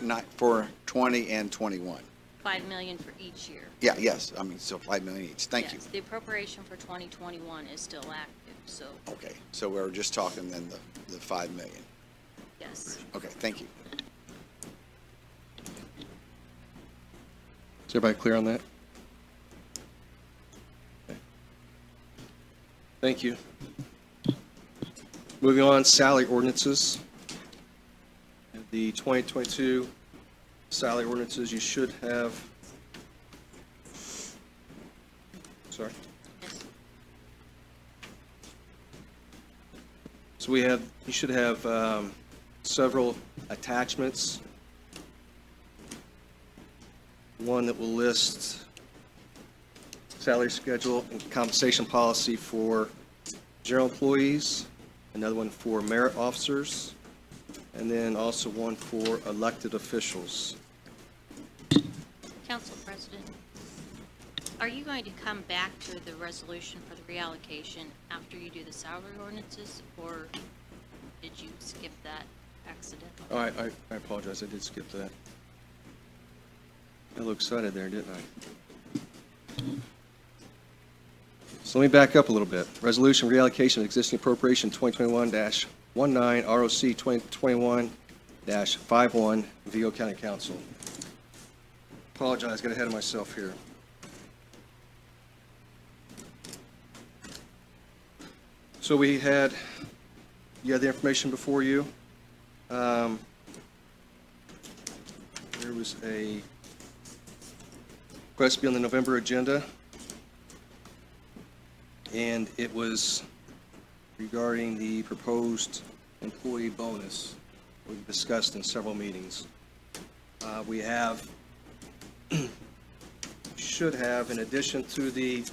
20 and 21. 5 million for each year. Yeah, yes, I mean, so 5 million each. Thank you. Yes, the appropriation for 2021 is still active, so, Okay, so we're just talking then the 5 million. yes. Okay, thank you. Is everybody clear on that? Okay. Thank you. Moving on, Sally Ordinances. The 2022 Sally Ordinances, you should have, sorry. So you should have several attachments. One that will list salary schedule and compensation policy for general employees, another one for merit officers, and then also one for elected officials. Council President, are you going to come back to the resolution for the reallocation after you do the salary ordinances, or did you skip that accidentally? Oh, I apologize, I did skip that. I looked excited there, didn't I? So let me back up a little bit. Resolution reallocation of existing appropriation 2021-19 ROC 2021-51 Vigo County Council. Apologize, got ahead of myself here. So you had the information before you. There was a request to be on the November agenda, and it was regarding the proposed employee bonus we've discussed in several meetings. We should have, in addition to the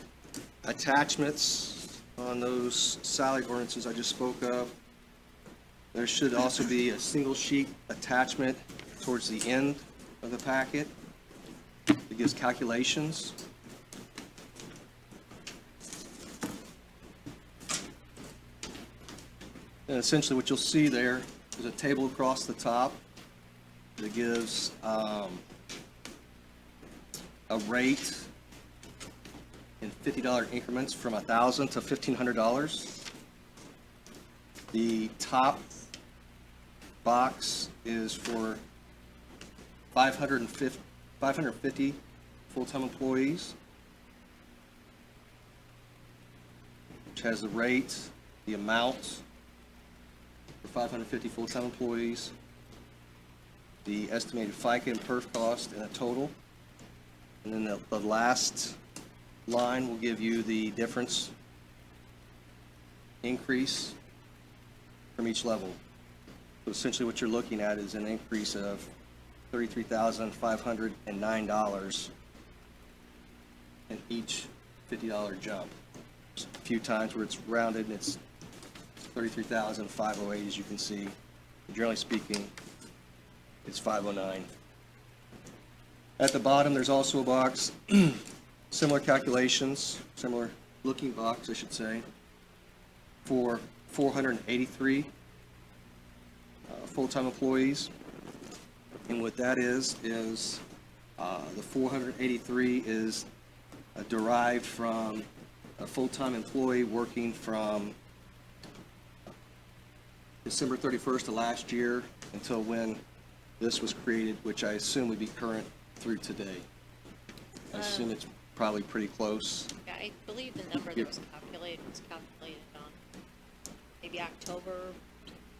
attachments on those salary ordinances I just spoke of, there should also be a single sheet attachment towards the end of the packet that gives calculations. And essentially what you'll see there is a table across the top that gives a rate in $50 increments from $1,000 to $1,500. The top box is for 550 full-time employees, which has the rate, the amount, 550 full-time employees, the estimated FICA and perf cost in a total, and then the last line will give you the difference increase from each level. So essentially what you're looking at is an increase of $33,509 in each $50 jump. There's a few times where it's rounded and it's 33,508, as you can see. Generally speaking, it's 509. At the bottom, there's also a box, similar calculations, similar looking box, I should say, for 483 full-time employees. And what that is the 483 is derived from a full-time employee working from December 31st of last year until when this was created, which I assume would be current through today. I assume it's probably pretty close. Yeah, I believe the number that was calculated on maybe October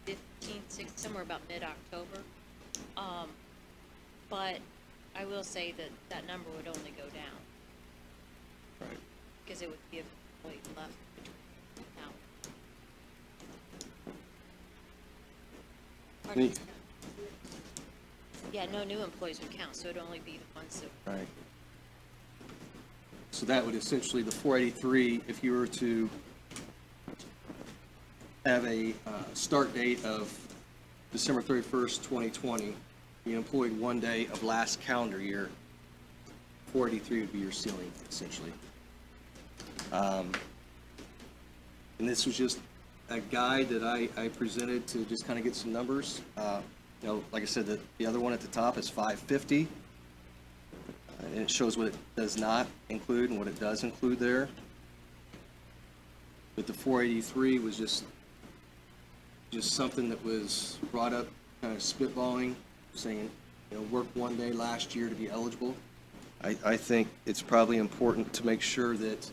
15th, 16th, somewhere about mid-October. But I will say that that number would only go down. Right. Because it would give employees left between now. Pardon? Neat. Yeah, no new employees would count, so it'd only be the ones that, Right. So that would essentially, the 483, if you were to have a start date of December 31st, 2020, you employed one day of last calendar year, 483 would be your ceiling, essentially. And this was just a guide that I presented to just kind of get some numbers. You know, like I said, the other one at the top is 550. And it shows what it does not include and what it does include there. But the 483 was just something that was brought up, kind of spitballing, saying, you know, work one day last year to be eligible. I think it's probably important to make sure that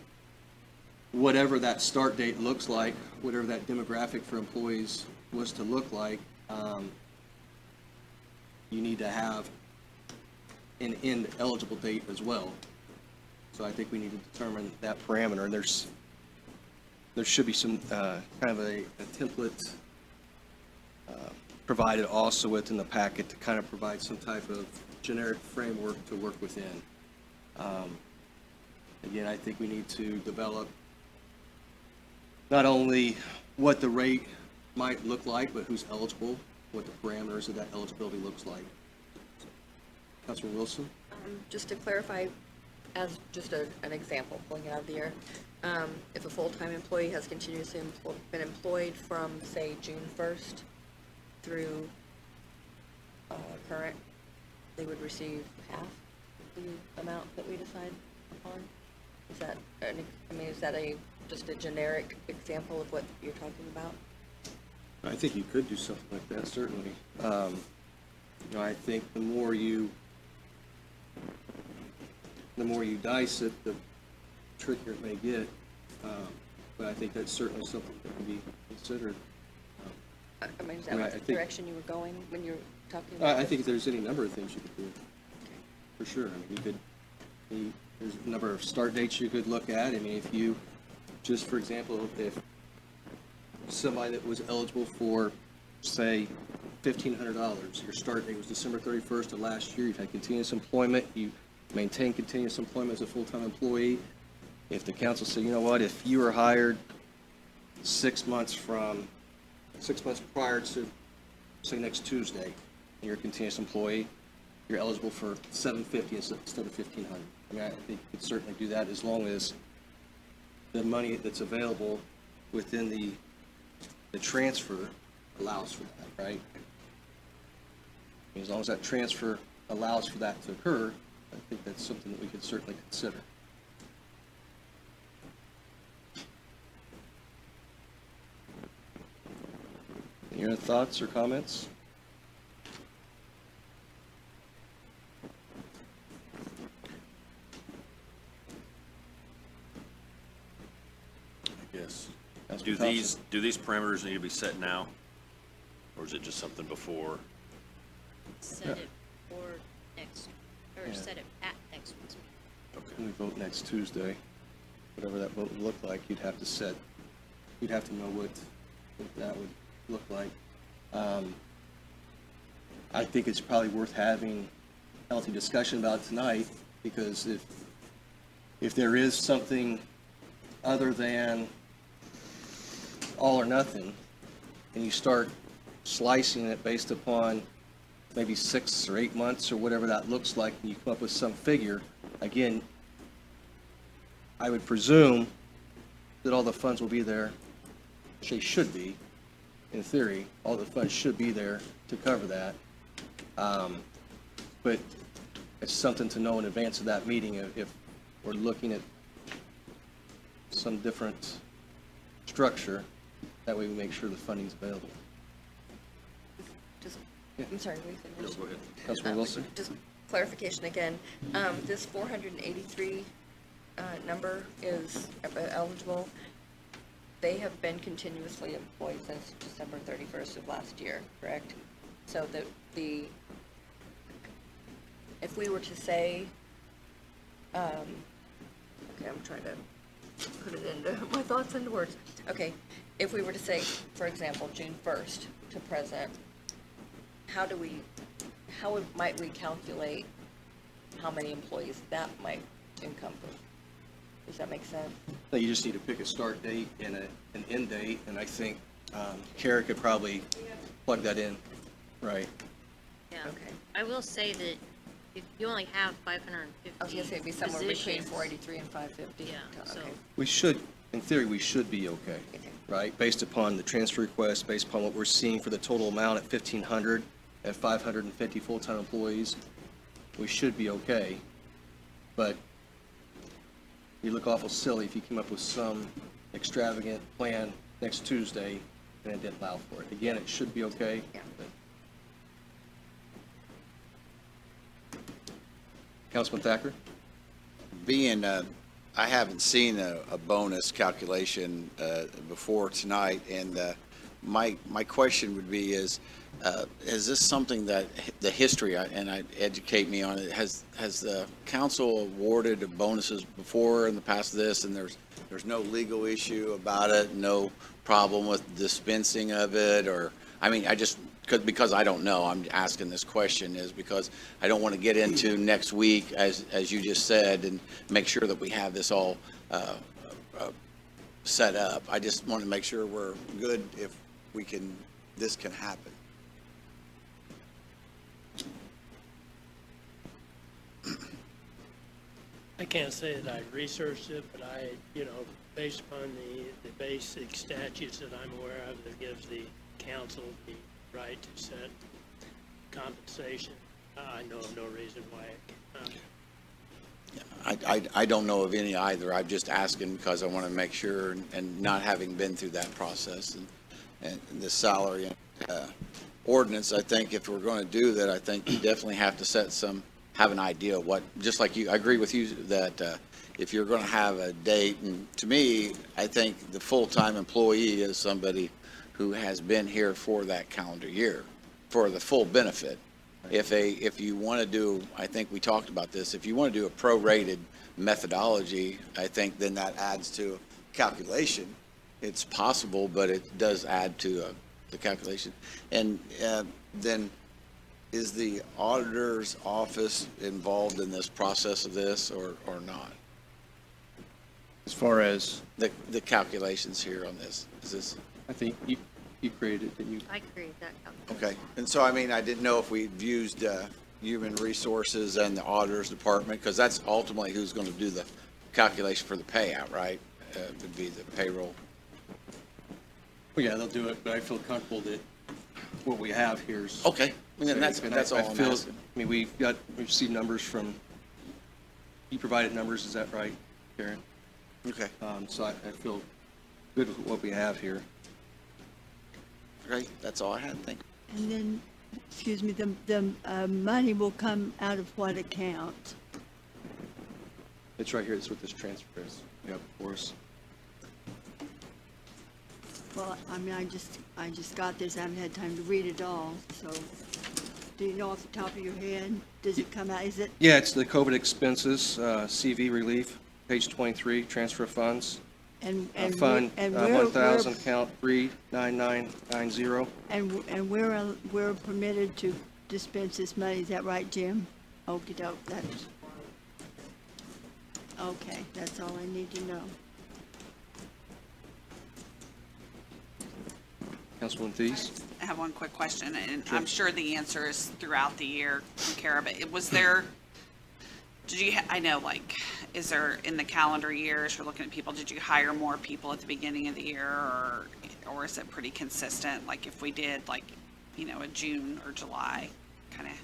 whatever that start date looks like, whatever that demographic for employees was to look like, you need to have an end eligible date as well. So I think we need to determine that parameter. And there should be some kind of a template provided also within the packet to kind of provide some type of generic framework to work within. Again, I think we need to develop not only what the rate might look like, but who's eligible, what the parameters of that eligibility looks like. Councilman Wilson? Just to clarify, as just an example, pulling it out of the air, if a full-time employee has continuously been employed from, say, June 1st through current, they would receive half the amount that we decide upon? Is that, is that just a generic example of what you're talking about? I think you could do something like that, certainly. You know, I think the more you dice it, the trickier it may get. But I think that's certainly something that can be considered. Is that what the direction you were going when you were talking about I this? think there's any number of things you could do, for sure. I mean, there's a number of start dates you could look at. I mean, if you, just for example, if somebody that was eligible for, say, $1,500, your start date was December 31st of last year, you've had continuous employment, you maintain continuous employment as a full-time employee. If the council said, you know what, if you were hired 6 months prior to, say, next Tuesday, and you're a continuous employee, you're eligible for $750 instead of $1,500. I mean, I think you could certainly do that as long as the money that's available within the transfer allows for that, right? As long as that transfer allows for that to occur, I think that's something that we could certainly consider. Any other thoughts or comments? I guess. Councilman Thompson? Do these parameters need to be set now? is it just something before? Set it for next, or Yeah. set it at next week's meeting. When we vote next Tuesday, whatever that vote would look like, you'd have to know what that would look like. I think it's probably worth having a healthy discussion about it tonight, because if there is something other than all or nothing, and you start slicing it based upon maybe 6 or 8 months or whatever that looks like, and you come up with some figure, again, I would presume that all the funds will be there. They should be, in theory, all the funds should be there to cover that. But it's something to know in advance of that meeting if we're looking at some different structure. That way we make sure the funding's available. Just, Yeah. I'm sorry, we finished. Go ahead. Councilman Wilson? Just clarification again, this 483 number is eligible. They have been continuously employed since December 31st of last year, correct? So if we were to say, okay, I'm trying to put it into my thoughts into words. Okay, if we were to say, for example, June 1st to present, might we calculate how many employees that might encompass? Does that make sense? No, you just need to pick a start date and an end date, and I think Kara could probably plug that in. Right. Yeah. Okay. I will say that if you only have 550 I was gonna say it'd be somewhere between positions, 483 and 550. Yeah, so- Okay. We should, in theory, we should be okay, Okay. right? Based upon the transfer request, based upon what we're seeing for the total amount at 1,500, at 550 full-time employees, we should be okay. But you look awful silly if you came up with some extravagant plan next Tuesday and it didn't allow for it. Again, it should be okay. Yeah. but- Councilman Thacker? Being, I haven't seen a bonus calculation before tonight, and my question would be is this something that the history, and educate me on it, has the council awarded bonuses before in the past of this, and there's no legal issue about it, no problem with dispensing of it, or, I mean, because I don't know, I'm asking this question is because I don't want to get into next week, as you just said, and make sure that we have this all set up. I just want to make sure we're good if this can happen. I can't say that I researched it, but based upon the basic statutes that I'm aware of that gives the council the right to set compensation, I know of no reason why it cannot. I don't know of any either. I'm just asking because I want to make sure, and not having been through that process, and the salary ordinance, I think if we're going to do that, I think you definitely have to have an idea of what, just like you, I agree with you that if you're going to have a date, and to me, I think the full-time employee is somebody who has been here for that calendar year, for the full benefit. If you want to do, I think we talked about this, if you want to do a prorated methodology, I think then that adds to calculation. It's possible, but it does add to the calculation. And then is the auditor's office involved in this process of this or not? As far as, The calculations here on this, is this? I think you created it, didn't you? I agree with that. Okay, and so, I mean, I didn't know if we'd used Human Resources and the Auditor's Department, because that's ultimately who's going to do the calculation for the payout, right? Would be the payroll. Well, yeah, they'll do it, but I feel comfortable that what we have here is. Okay, and then that's And all I I'm feel- asking. I mean, we've received numbers from, you provided numbers, is that right, Karen? Okay, So I feel good with what we have here. great, that's all I had, thank you. And then, excuse me, the money will come out of what account? It's right here, it's what this transfer is. Yep, of course. Well, I mean, I just got this, I haven't had time to read it all, so, do you know off the top of your head, does it come out, is it, Yeah, it's the COVID expenses, CV relief, page 23, transfer funds. and, Fund and 1,000, account 39990. and we're permitted to dispense this money, is that right, Jim? Okey doke, that's, okay, that's all I need to know. Councilwoman Thies? I have one quick question, and I'm sure the answer is throughout the year, Kara, but was there, did you, I know, like, is there, in the calendar years, you're looking at people, did you hire more people at the beginning of the year, or is it pretty consistent? Like, if we did, like, you know, a June or July, kind of?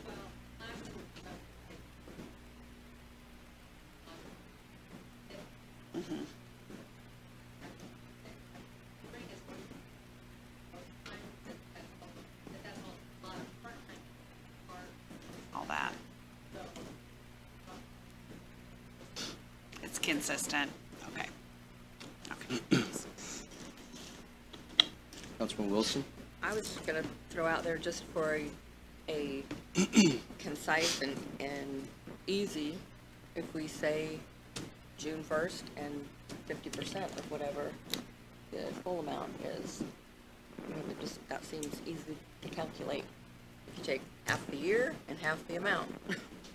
All that. It's consistent, okay. Okay. Councilman Wilson? I was just gonna throw out there just for a concise and easy, if we say June 1st and 50% of whatever the full amount is. I mean, that seems easy to calculate. If you take half the year and half the amount.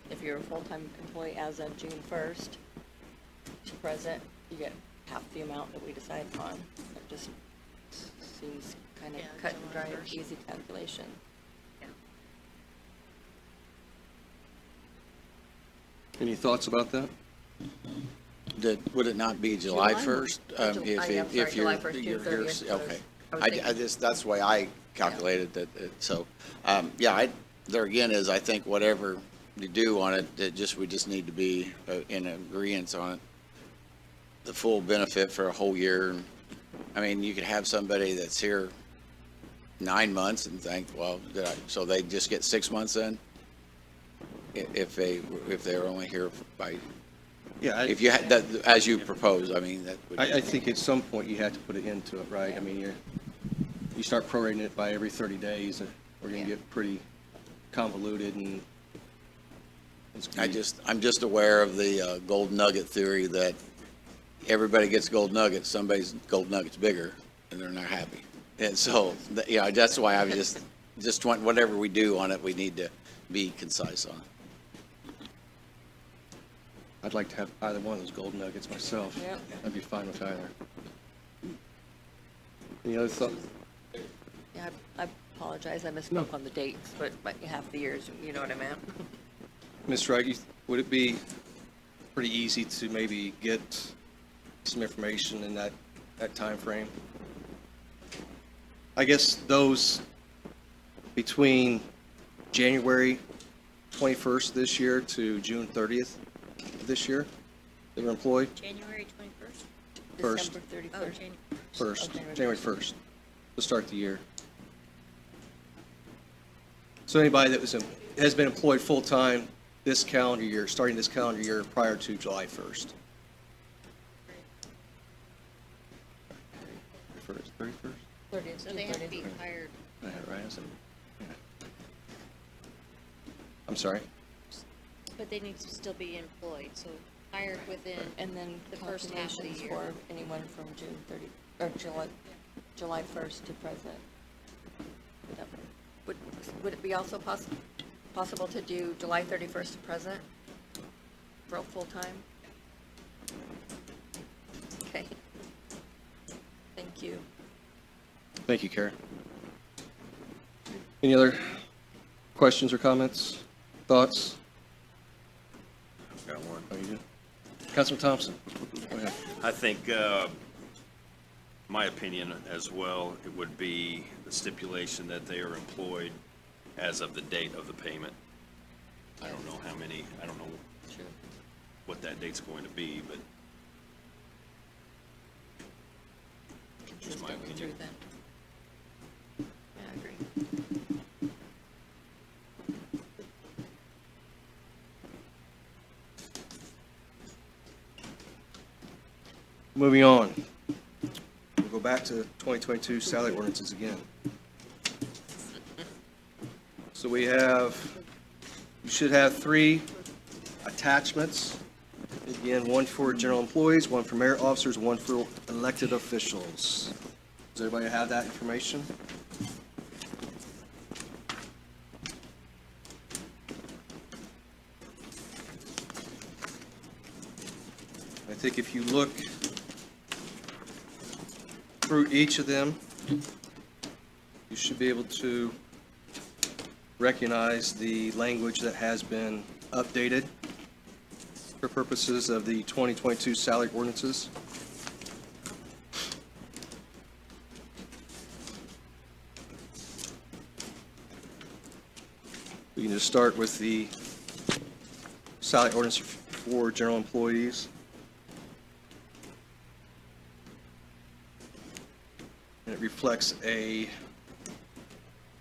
If you're a full-time employee as of June 1st to present, you get half the amount that we decide upon. It just seems kind of cut and dry, easy calculation. Any thoughts about that? Would it not be July July. 1st? I'm sorry, If July you're, 1st, June you're- 30th. okay. I was I thinking- just, that's the way I calculated that, so, yeah, there again is, I think whatever you do on it, we just need to be in agreeance on it. The full benefit for a whole year. I mean, you could have somebody that's here 9 months and think, well, so they just get 6 months then? If they're only here by, Yeah, if you had, that, as you propose, I mean, that would. I think at some point you have to put it into it, right? I mean, you start prorating it by every 30 days, we're going to get pretty convoluted and it's gonna be- I'm just aware of the gold nugget theory that everybody gets gold nuggets, somebody's gold nugget's bigger, and they're not happy. And so, yeah, that's why I was just want, whatever we do on it, we need to be concise on. I'd like to have either one of those gold nuggets myself. Yep. I'd be fine with either. Any other thoughts? Yeah, I apologize, I misspoke on the dates, but half the years, you know what I meant. Ms. Wright, would it be pretty easy to maybe get some information in that time frame? I guess those between January 21st this year to June 30th this year that were employed? January 21st? First. December 31st. Oh, January. First, Okay. January 1st, to start the year. So anybody that has been employed full-time this calendar year, starting this calendar year prior to July 1st. 31st? 30th, So they have to be 30th. hired, I had it right, is it? Yeah. I'm sorry? but they need to still be employed, so hired within. And then The first half of the calculations year. for anyone from June 30, or July 1st to present. Would it be also possible to do July 31st to present for a full-time? Okay. Thank you. Thank you, Karen. Any other questions or comments, thoughts? Got one. Oh, you do? Councilman Thompson, go ahead. I think, my opinion as well, it would be the stipulation that they are employed as of the date of the payment. I don't know how many, I don't know what that date's going to be, but just my Consistently opinion. through then. Yeah, I agree. Moving on. We'll go go back to 2022 Sally Ordinances again. So you should have 3 attachments. Again, 1 for general employees, 1 for merit officers, 1 for elected officials. Does everybody have that information? I think if you look through each of them, you should be able to recognize the language that has been updated for purposes of the 2022 Sally Ordinances. We can just start with the Sally Ordinance for general employees. And it reflects a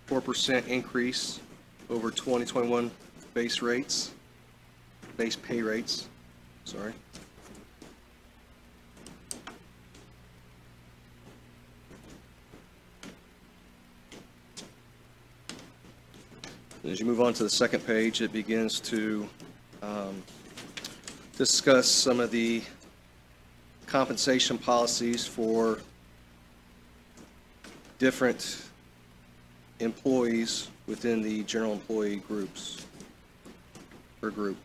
4% increase over 2021 base pay rates, sorry. As you move on to the second page, it begins to discuss some of the compensation policies for different employees within the general employee groups, or group.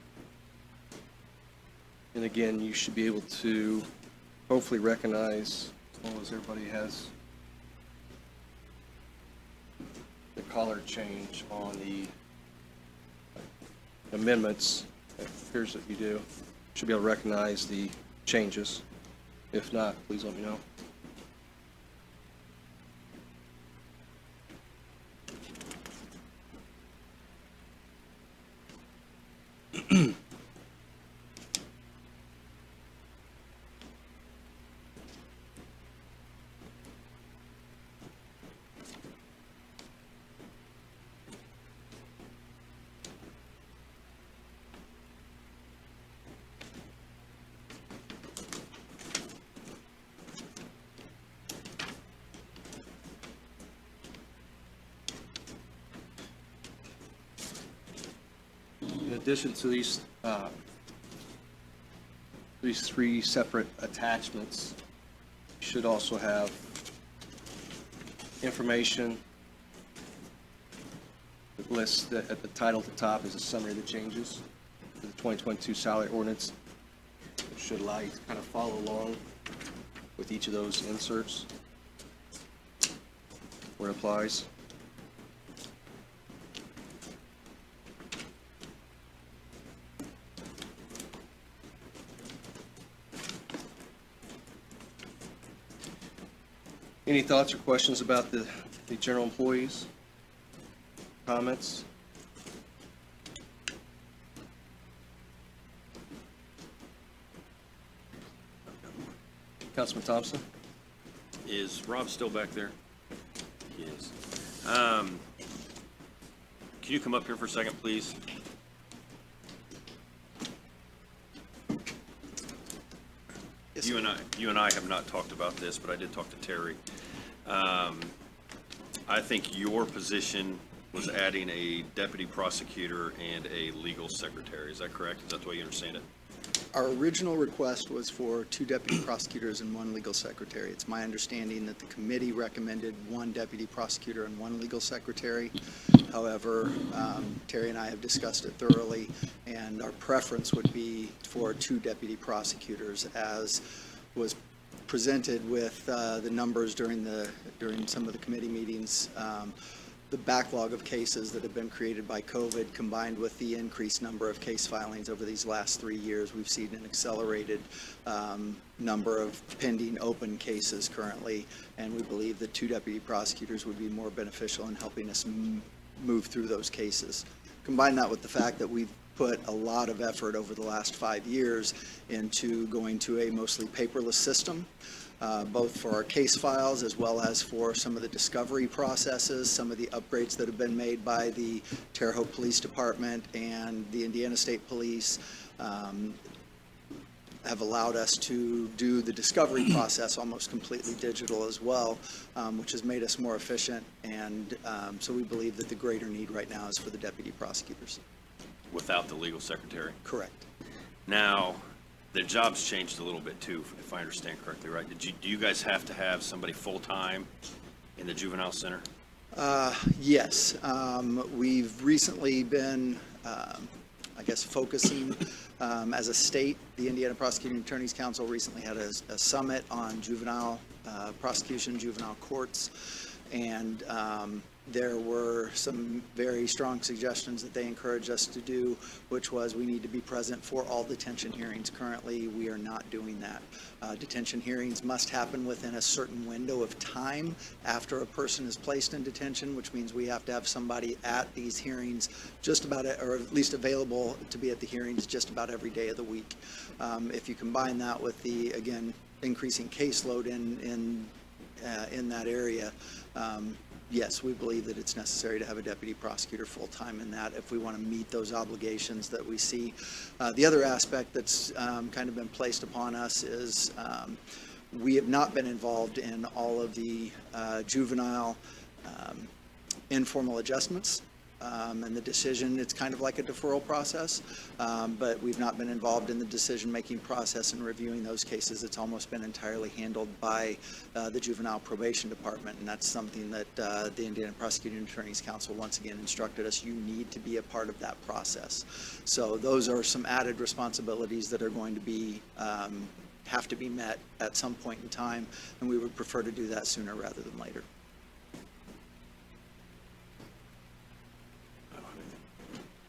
And again, you should be able to hopefully recognize, as everybody has the color change on the amendments. It appears that you do. Should be able to recognize the changes. If not, please let me know. In addition to these 3 separate attachments, you should also have information that lists that at the title at the top is a summary of the changes to the 2022 Sally Ordinance. It should allow you to kind of follow along with each of those inserts where it applies. Any thoughts or questions about the general employees? Comments? Councilman Thompson? Is Rob still back there? He is. Can you come up here for a second, please? Yes, You and I have not talked about this, but I did talk to Terry. I think your position was adding a deputy prosecutor and a legal secretary. Is that correct? Is that the way you understand it? Our original request was for 2 deputy prosecutors and 1 legal secretary. It's my understanding that the committee recommended 1 deputy prosecutor and 1 legal secretary. However, Terry and I have discussed it thoroughly, and our preference would be for 2 deputy prosecutors, as was presented with the numbers during some of the committee meetings. The backlog of cases that have been created by COVID, combined with the increased number of case filings over these last 3 years, we've seen an accelerated number of pending open cases currently, and we believe that 2 deputy prosecutors would be more beneficial in helping us move through those cases. Combine that with the fact that we've put a lot of effort over the last 5 years into going to a mostly paperless system, both for our case files as well as for some of the discovery processes, some of the upgrades that have been made by the Terre Haute Police Department and the Indiana State Police. have allowed us to do the discovery process almost completely digital as well, which has made us more efficient. And so we believe that the greater need right now is for the deputy prosecutors. Without the legal secretary? Correct. Now, the job's changed a little bit too, if I understand correctly, right? Do you guys have to have somebody full-time in the juvenile center? Yes. We've recently been, I guess, focusing as a state. The Indiana Prosecuting Attorneys Council recently had a summit on juvenile prosecution, juvenile courts, and there were some very strong suggestions that they encouraged us to do, which was we need to be present for all detention hearings. Currently, we are not doing that. Detention hearings must happen within a certain window of time after a person is placed in detention, which means we have to have somebody at these hearings just about, or at least available to be at the hearings just about every day of the week. If you combine that with the, again, increasing caseload in that area, yes, we believe that it's necessary to have a deputy prosecutor full-time in that if we want to meet those obligations that we see. The other aspect that's kind of been placed upon us is we have not been involved in all of the juvenile informal adjustments. And the decision, it's kind of like a deferral process, but we've not been involved in the decision-making process and reviewing those cases. It's almost been entirely handled by the Juvenile Probation Department, and that's something that the Indiana Prosecuting Attorneys Council once again instructed us, you need to be a part of that process. So those are some added responsibilities that are going to be have to be met at some point in time, and we would prefer to do that sooner rather than later.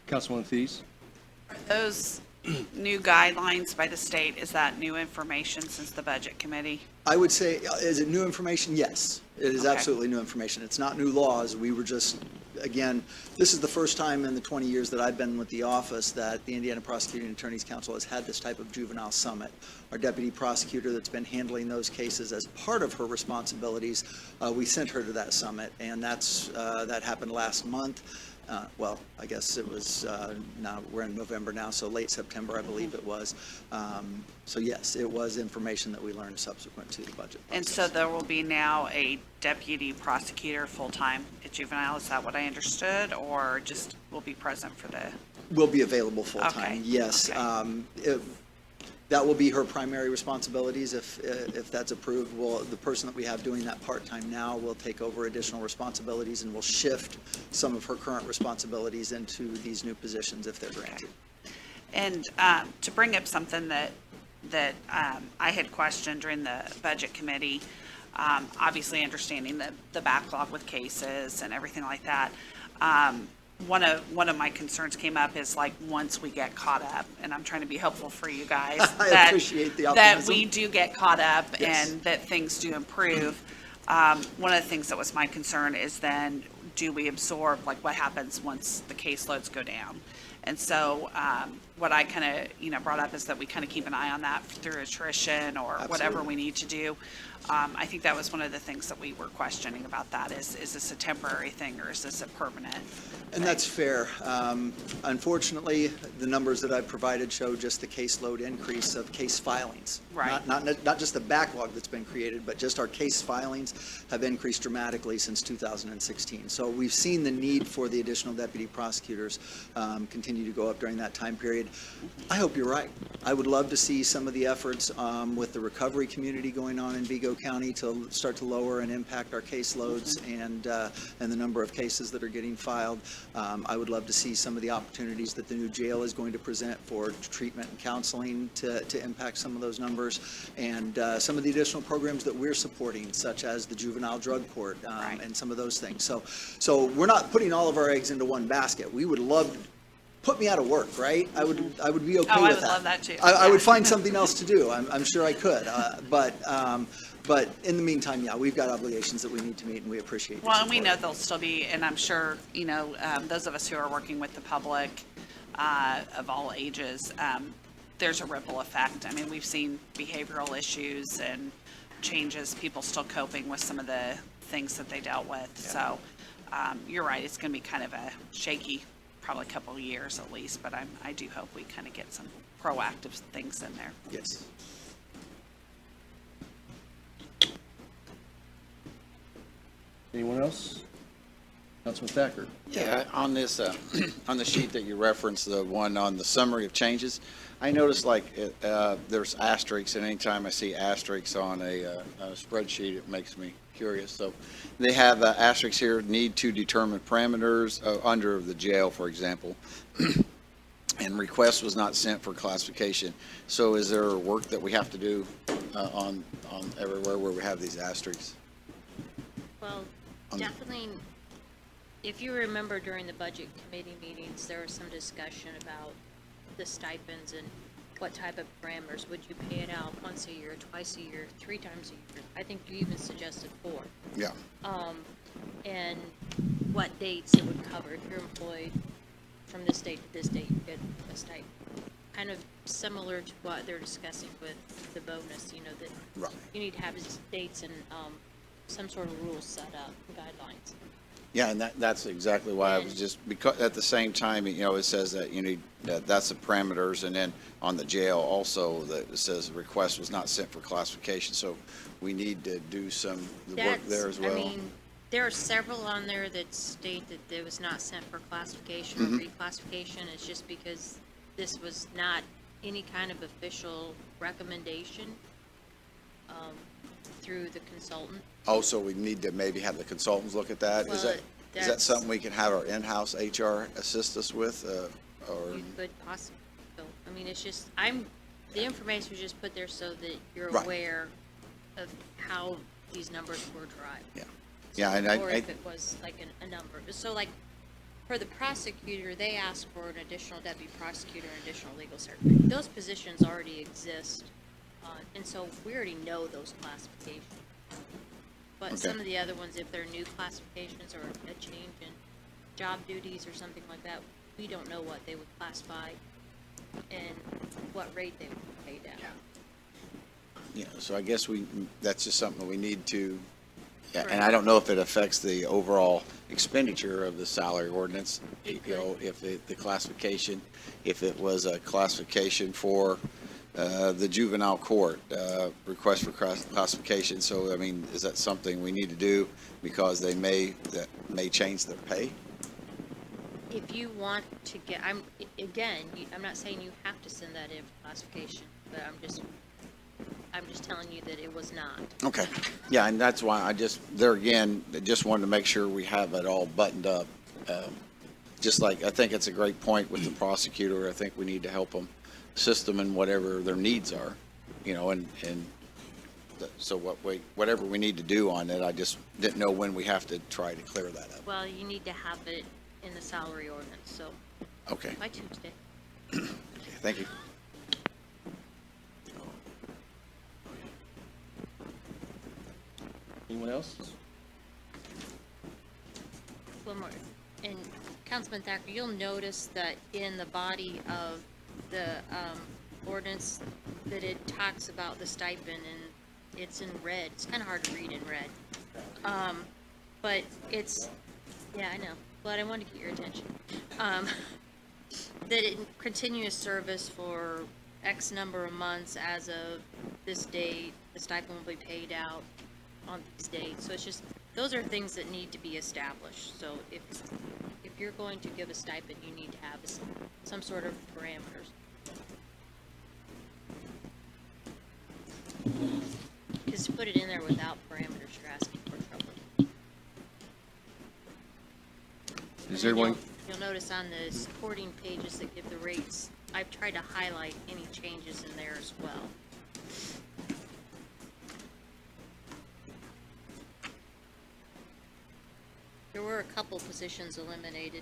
Councilwoman Thies? Those new guidelines by the state, is that new information since the budget committee? I would say, is it new information? Yes, it is Okay. absolutely new information. It's not new laws. We were just, again, this is the first time in the 20 years that I've been with the office that the Indiana Prosecuting Attorneys Council has had this type of juvenile summit. Our deputy prosecutor that's been handling those cases as part of her responsibilities, we sent her to that summit, and that happened last month. Well, I guess it was, now, we're in November now, so late September, I believe it was. So yes, it was information that we learned subsequent to the budget process. And so there will be now a deputy prosecutor full-time at juvenile, is that what I understood? Or just will be present for the, Will be available full-time, Okay, yes. okay. That will be her primary responsibilities if that's approved. Well, the person that we have doing that part-time now will take over additional responsibilities and will shift some of her current responsibilities into these new positions if they're granted. and to bring up something that I had questioned during the budget committee, obviously understanding the backlog with cases and everything like that. One of my concerns came up is like, once we get caught up, and I'm trying to be helpful for you guys. I appreciate the That optimism. we do get caught up Yes. and that things do improve. One of the things that was my concern is then, do we absorb, like what happens once the caseloads go down? And so what I kind of, brought up is that we kind of keep an eye on that through attrition or whatever Absolutely. we need to do. I think that was one of the things that we were questioning about that is this a temporary thing or is this a permanent? And that's fair. Unfortunately, the numbers that I've provided show just the caseload increase of case filings. Right. Not just the backlog that's been created, but just our case filings have increased dramatically since 2016. So we've seen the need for the additional deputy prosecutors continue to go up during that time period. I hope you're right. I would love to see some of the efforts with the recovery community going on in Vigo County to start to lower and impact our caseloads and the number of cases that are getting filed. I would love to see some of the opportunities that the new jail is going to present for treatment and counseling to impact some of those numbers, and some of the additional programs that we're supporting, such as the juvenile drug court and some of those things. So we're not putting all of our eggs into one basket. We would love, put me out of work, right? I would be okay with that. Oh, I would love that too. I would Yeah. find something else to do. I'm sure I could. But in the meantime, yeah, we've got obligations that we need to meet, and we appreciate your Well, and we support. know there'll still be, and I'm sure, those of us who are working with the public of all ages, there's a ripple effect. I mean, we've seen behavioral issues and changes, people still coping with some of the things that they dealt with. So you're right, it's going to be kind of a shaky probably a couple of years at least, but I do hope we kind of get some proactive things in there. Yes. Anyone else? Councilman Thacker? Yeah, on this, on the sheet that you referenced, the one on the summary of changes, I noticed like there's asterisks, and anytime I see asterisks on a spreadsheet, it makes me curious. So they have asterisks here, need to determine parameters under the jail, for example, and request was not sent for classification. So is there work that we have to do on everywhere where we have these asterisks? Well, definitely, if you remember during the budget committee meetings, there was some discussion about the stipends and what type of parameters. Would you pay it out once a year, twice a year, 3 times a year? I think you even suggested 4. Yeah. And what dates it would cover. If you're employed from this date to this date, you get a stipend. Kind of similar to what they're discussing with the bonus, you know, that Right. you need to have dates and some sort of rules set up, guidelines. Yeah, and that's exactly why I was And- just, because at the same time, you know, it says that you need, that's the parameters, and then on the jail also, that it says the request was not sent for classification, so we need to do some work there as well. I mean, there are several on there that state that it was not sent for classification or reclassification. It's just because this was not any kind of official recommendation through the consultant. Also, we need to maybe have the consultants look at that. Is Well, that that's- something we can have our in-house HR assist us with, or? You could possibly, so, I mean, it's just, the information was just put there so that you're Right. aware of how these numbers were derived. Yeah, yeah, and Or I, if it was like a number. So like, for the prosecutor, they asked for an additional deputy prosecutor and additional legal secretary. Those positions already exist, and so we already know those classifications. But Okay. some of the other ones, if they're new classifications or a change in job duties or something like that, we don't know what they would classify and what rate they would be paid at. yeah, so I guess that's just something we need to, yeah, and Correct. I don't know if it affects the overall expenditure of the salary ordinance, you know, if the classification, if it was a classification for the juvenile court, request for classification, so, I mean, is that something we need to do because that may change their pay? If you want to get, I'm not saying you have to send that in for classification, but I'm just telling you that it was not. Okay, yeah, and that's why I just, there again, I just wanted to make sure we have it all buttoned up. Just like, I think it's a great point with the prosecutor, I think we need to help them, assist them in whatever their needs are, you know, and so whatever we need to do on it, I just didn't know when we have to try to clear that up. Well, you need to have it in the salary ordinance, so Okay, by Tuesday. thank you. Anyone else? One more. And Councilman Thacker, you'll notice that in the body of the ordinance, that it talks about the stipend, and it's in red. It's kind of hard to read in red. But it's, yeah, I know, but I wanted to get your attention. That in continuous service for X number of months as of this date, the stipend will be paid out on these dates. So it's just, those are things that need to be established. So if you're going to give a stipend, you need to have some sort of parameters. Because to put it in there without parameters, you're asking for trouble. Is And everyone, You'll notice on the supporting pages that give the rates, I've tried to highlight any changes in there as well. There were a couple positions eliminated.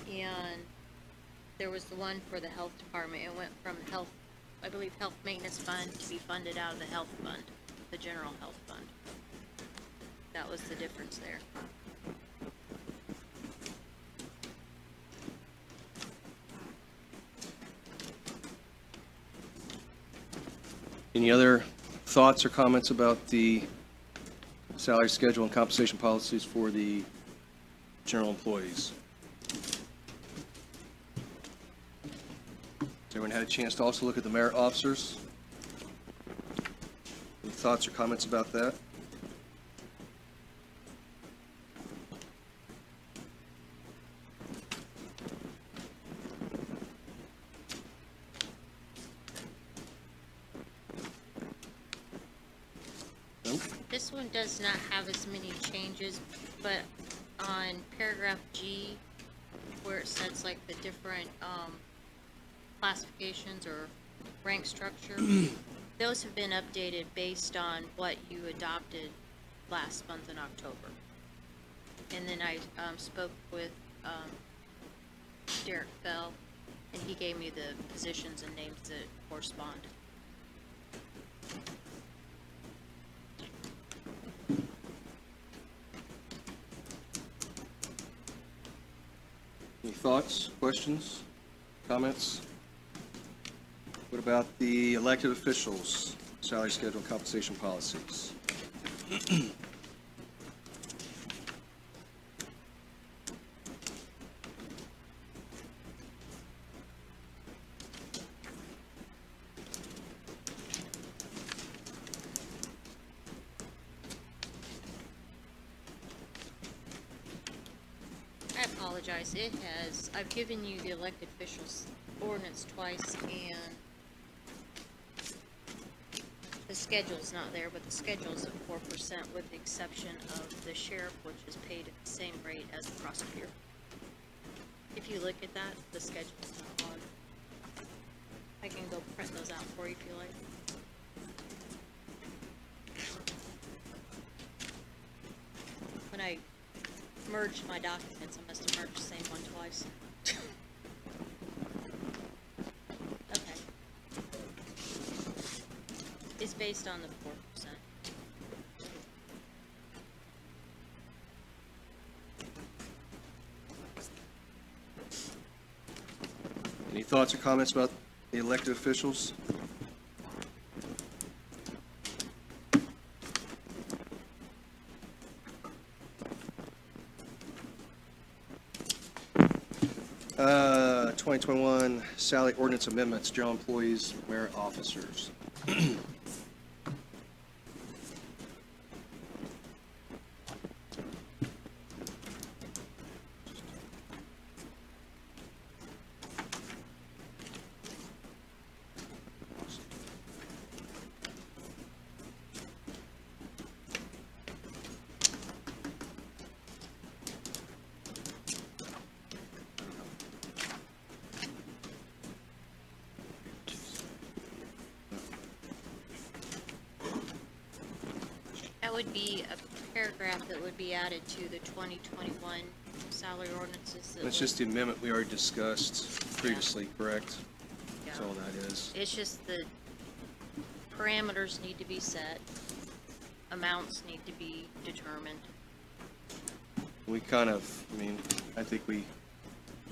And there was the one for the health department. It went from health, I believe, health maintenance fund to be funded out of the health fund, the general health fund. That was the difference there. any other thoughts or comments about the salary schedule and compensation policies for the general employees. Has everyone had a chance to also look at the merit officers? Any thoughts or comments about that? Nope. This one does not have as many changes, but on paragraph G, where it says like the different, classifications or rank structure, those have been updated based on what you adopted last month in October. And then I, spoke with, Derek Fell, and he gave me the positions and names that correspond. Any thoughts, questions, comments? What about the elected officials, salary schedule, and compensation policies? I apologize, I've given you the elected officials ordinance twice, and the schedule's not there, but the schedule's at 4% with the exception of the sheriff, which is paid at the same rate as the prosecutor. If you look at that, the schedule's not on. I can go print those out for you if you like. When I merged my documents, I must have merged the same one twice. Okay. It's based on the 4%. Any thoughts or comments about the elected officials? Uh, 2021 Sally Ordinance Amendments, general employees, merit officers. That would be a paragraph that would be added to the 2021 salary ordinances. That That's would- just the amendment we already discussed previously, correct? That's Yeah. all that is. It's just the parameters need to be set, amounts need to be determined. We kind of, I think we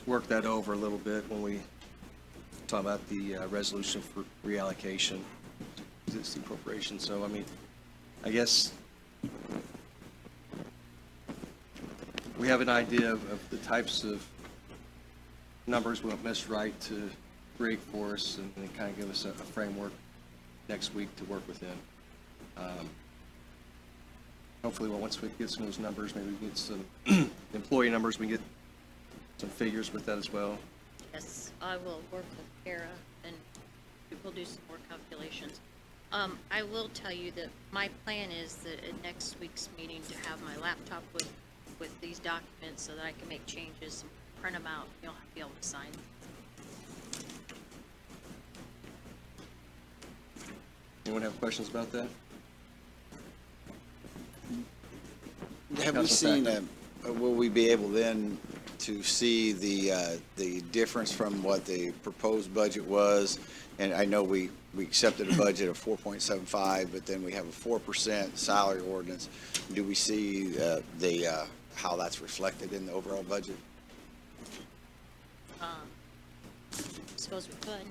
worked that over a little bit when we talk about the resolution for reallocation, existing appropriation. So, I guess we have an idea of the types of numbers we want Ms. Wright to create for us and kind of give us a framework next week to work within. Hopefully, once we get some of those numbers, maybe we get some employee numbers, we can get some figures with that as well. Yes, I will work with Kara and we'll do some more calculations. I will tell you that my plan is that at next week's meeting to have my laptop with these documents so that I can make changes, and print them out, you'll be able to sign. Anyone have questions about that? Have we Council seen, Thacker. will we be able then to see the difference from what the proposed budget was? And I know we accepted a budget of 4.75, but then we have a 4% salary ordinance. Do we see how that's reflected in the overall budget? Suppose we could.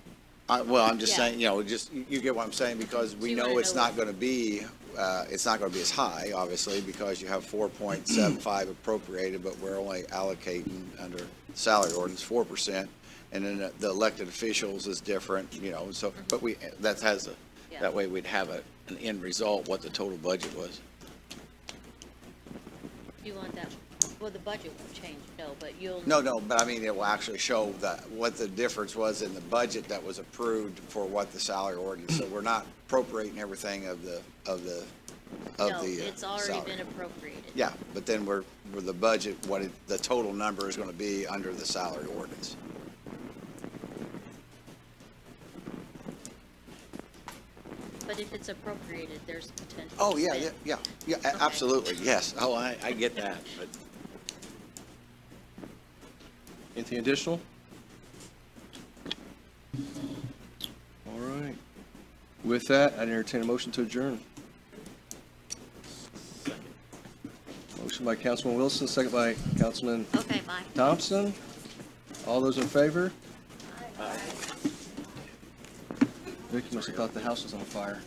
Well, I'm just Yeah. saying, you get what I'm saying, because we You wanna know it's know not going to be, as high, obviously, because you have 4.75 appropriated, but we're only allocating under salary ordinance 4%, and then the elected officials is different, so, but Yeah. that way we'd have an end result, what the total budget was. You want that, well, the budget won't change, no, but you'll. No, but I mean, it will actually show what the difference was in the budget that was approved for what the salary ordinance, so we're not appropriating everything of the No, it's already salary. been appropriated. Yeah, but then we're the budget, the total number is going to be under the salary ordinance. But if it's appropriated, there's potential. Oh, to yeah, spend. yeah, absolutely, yes. Oh, I get that, but. Anything additional? All right. With that, I'd entertain a motion to adjourn. Motion by Councilman Wilson, second by Councilman Okay, bye. Thompson. All those in favor? Vic, you must have thought the house was on fire.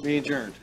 Meeting adjourned.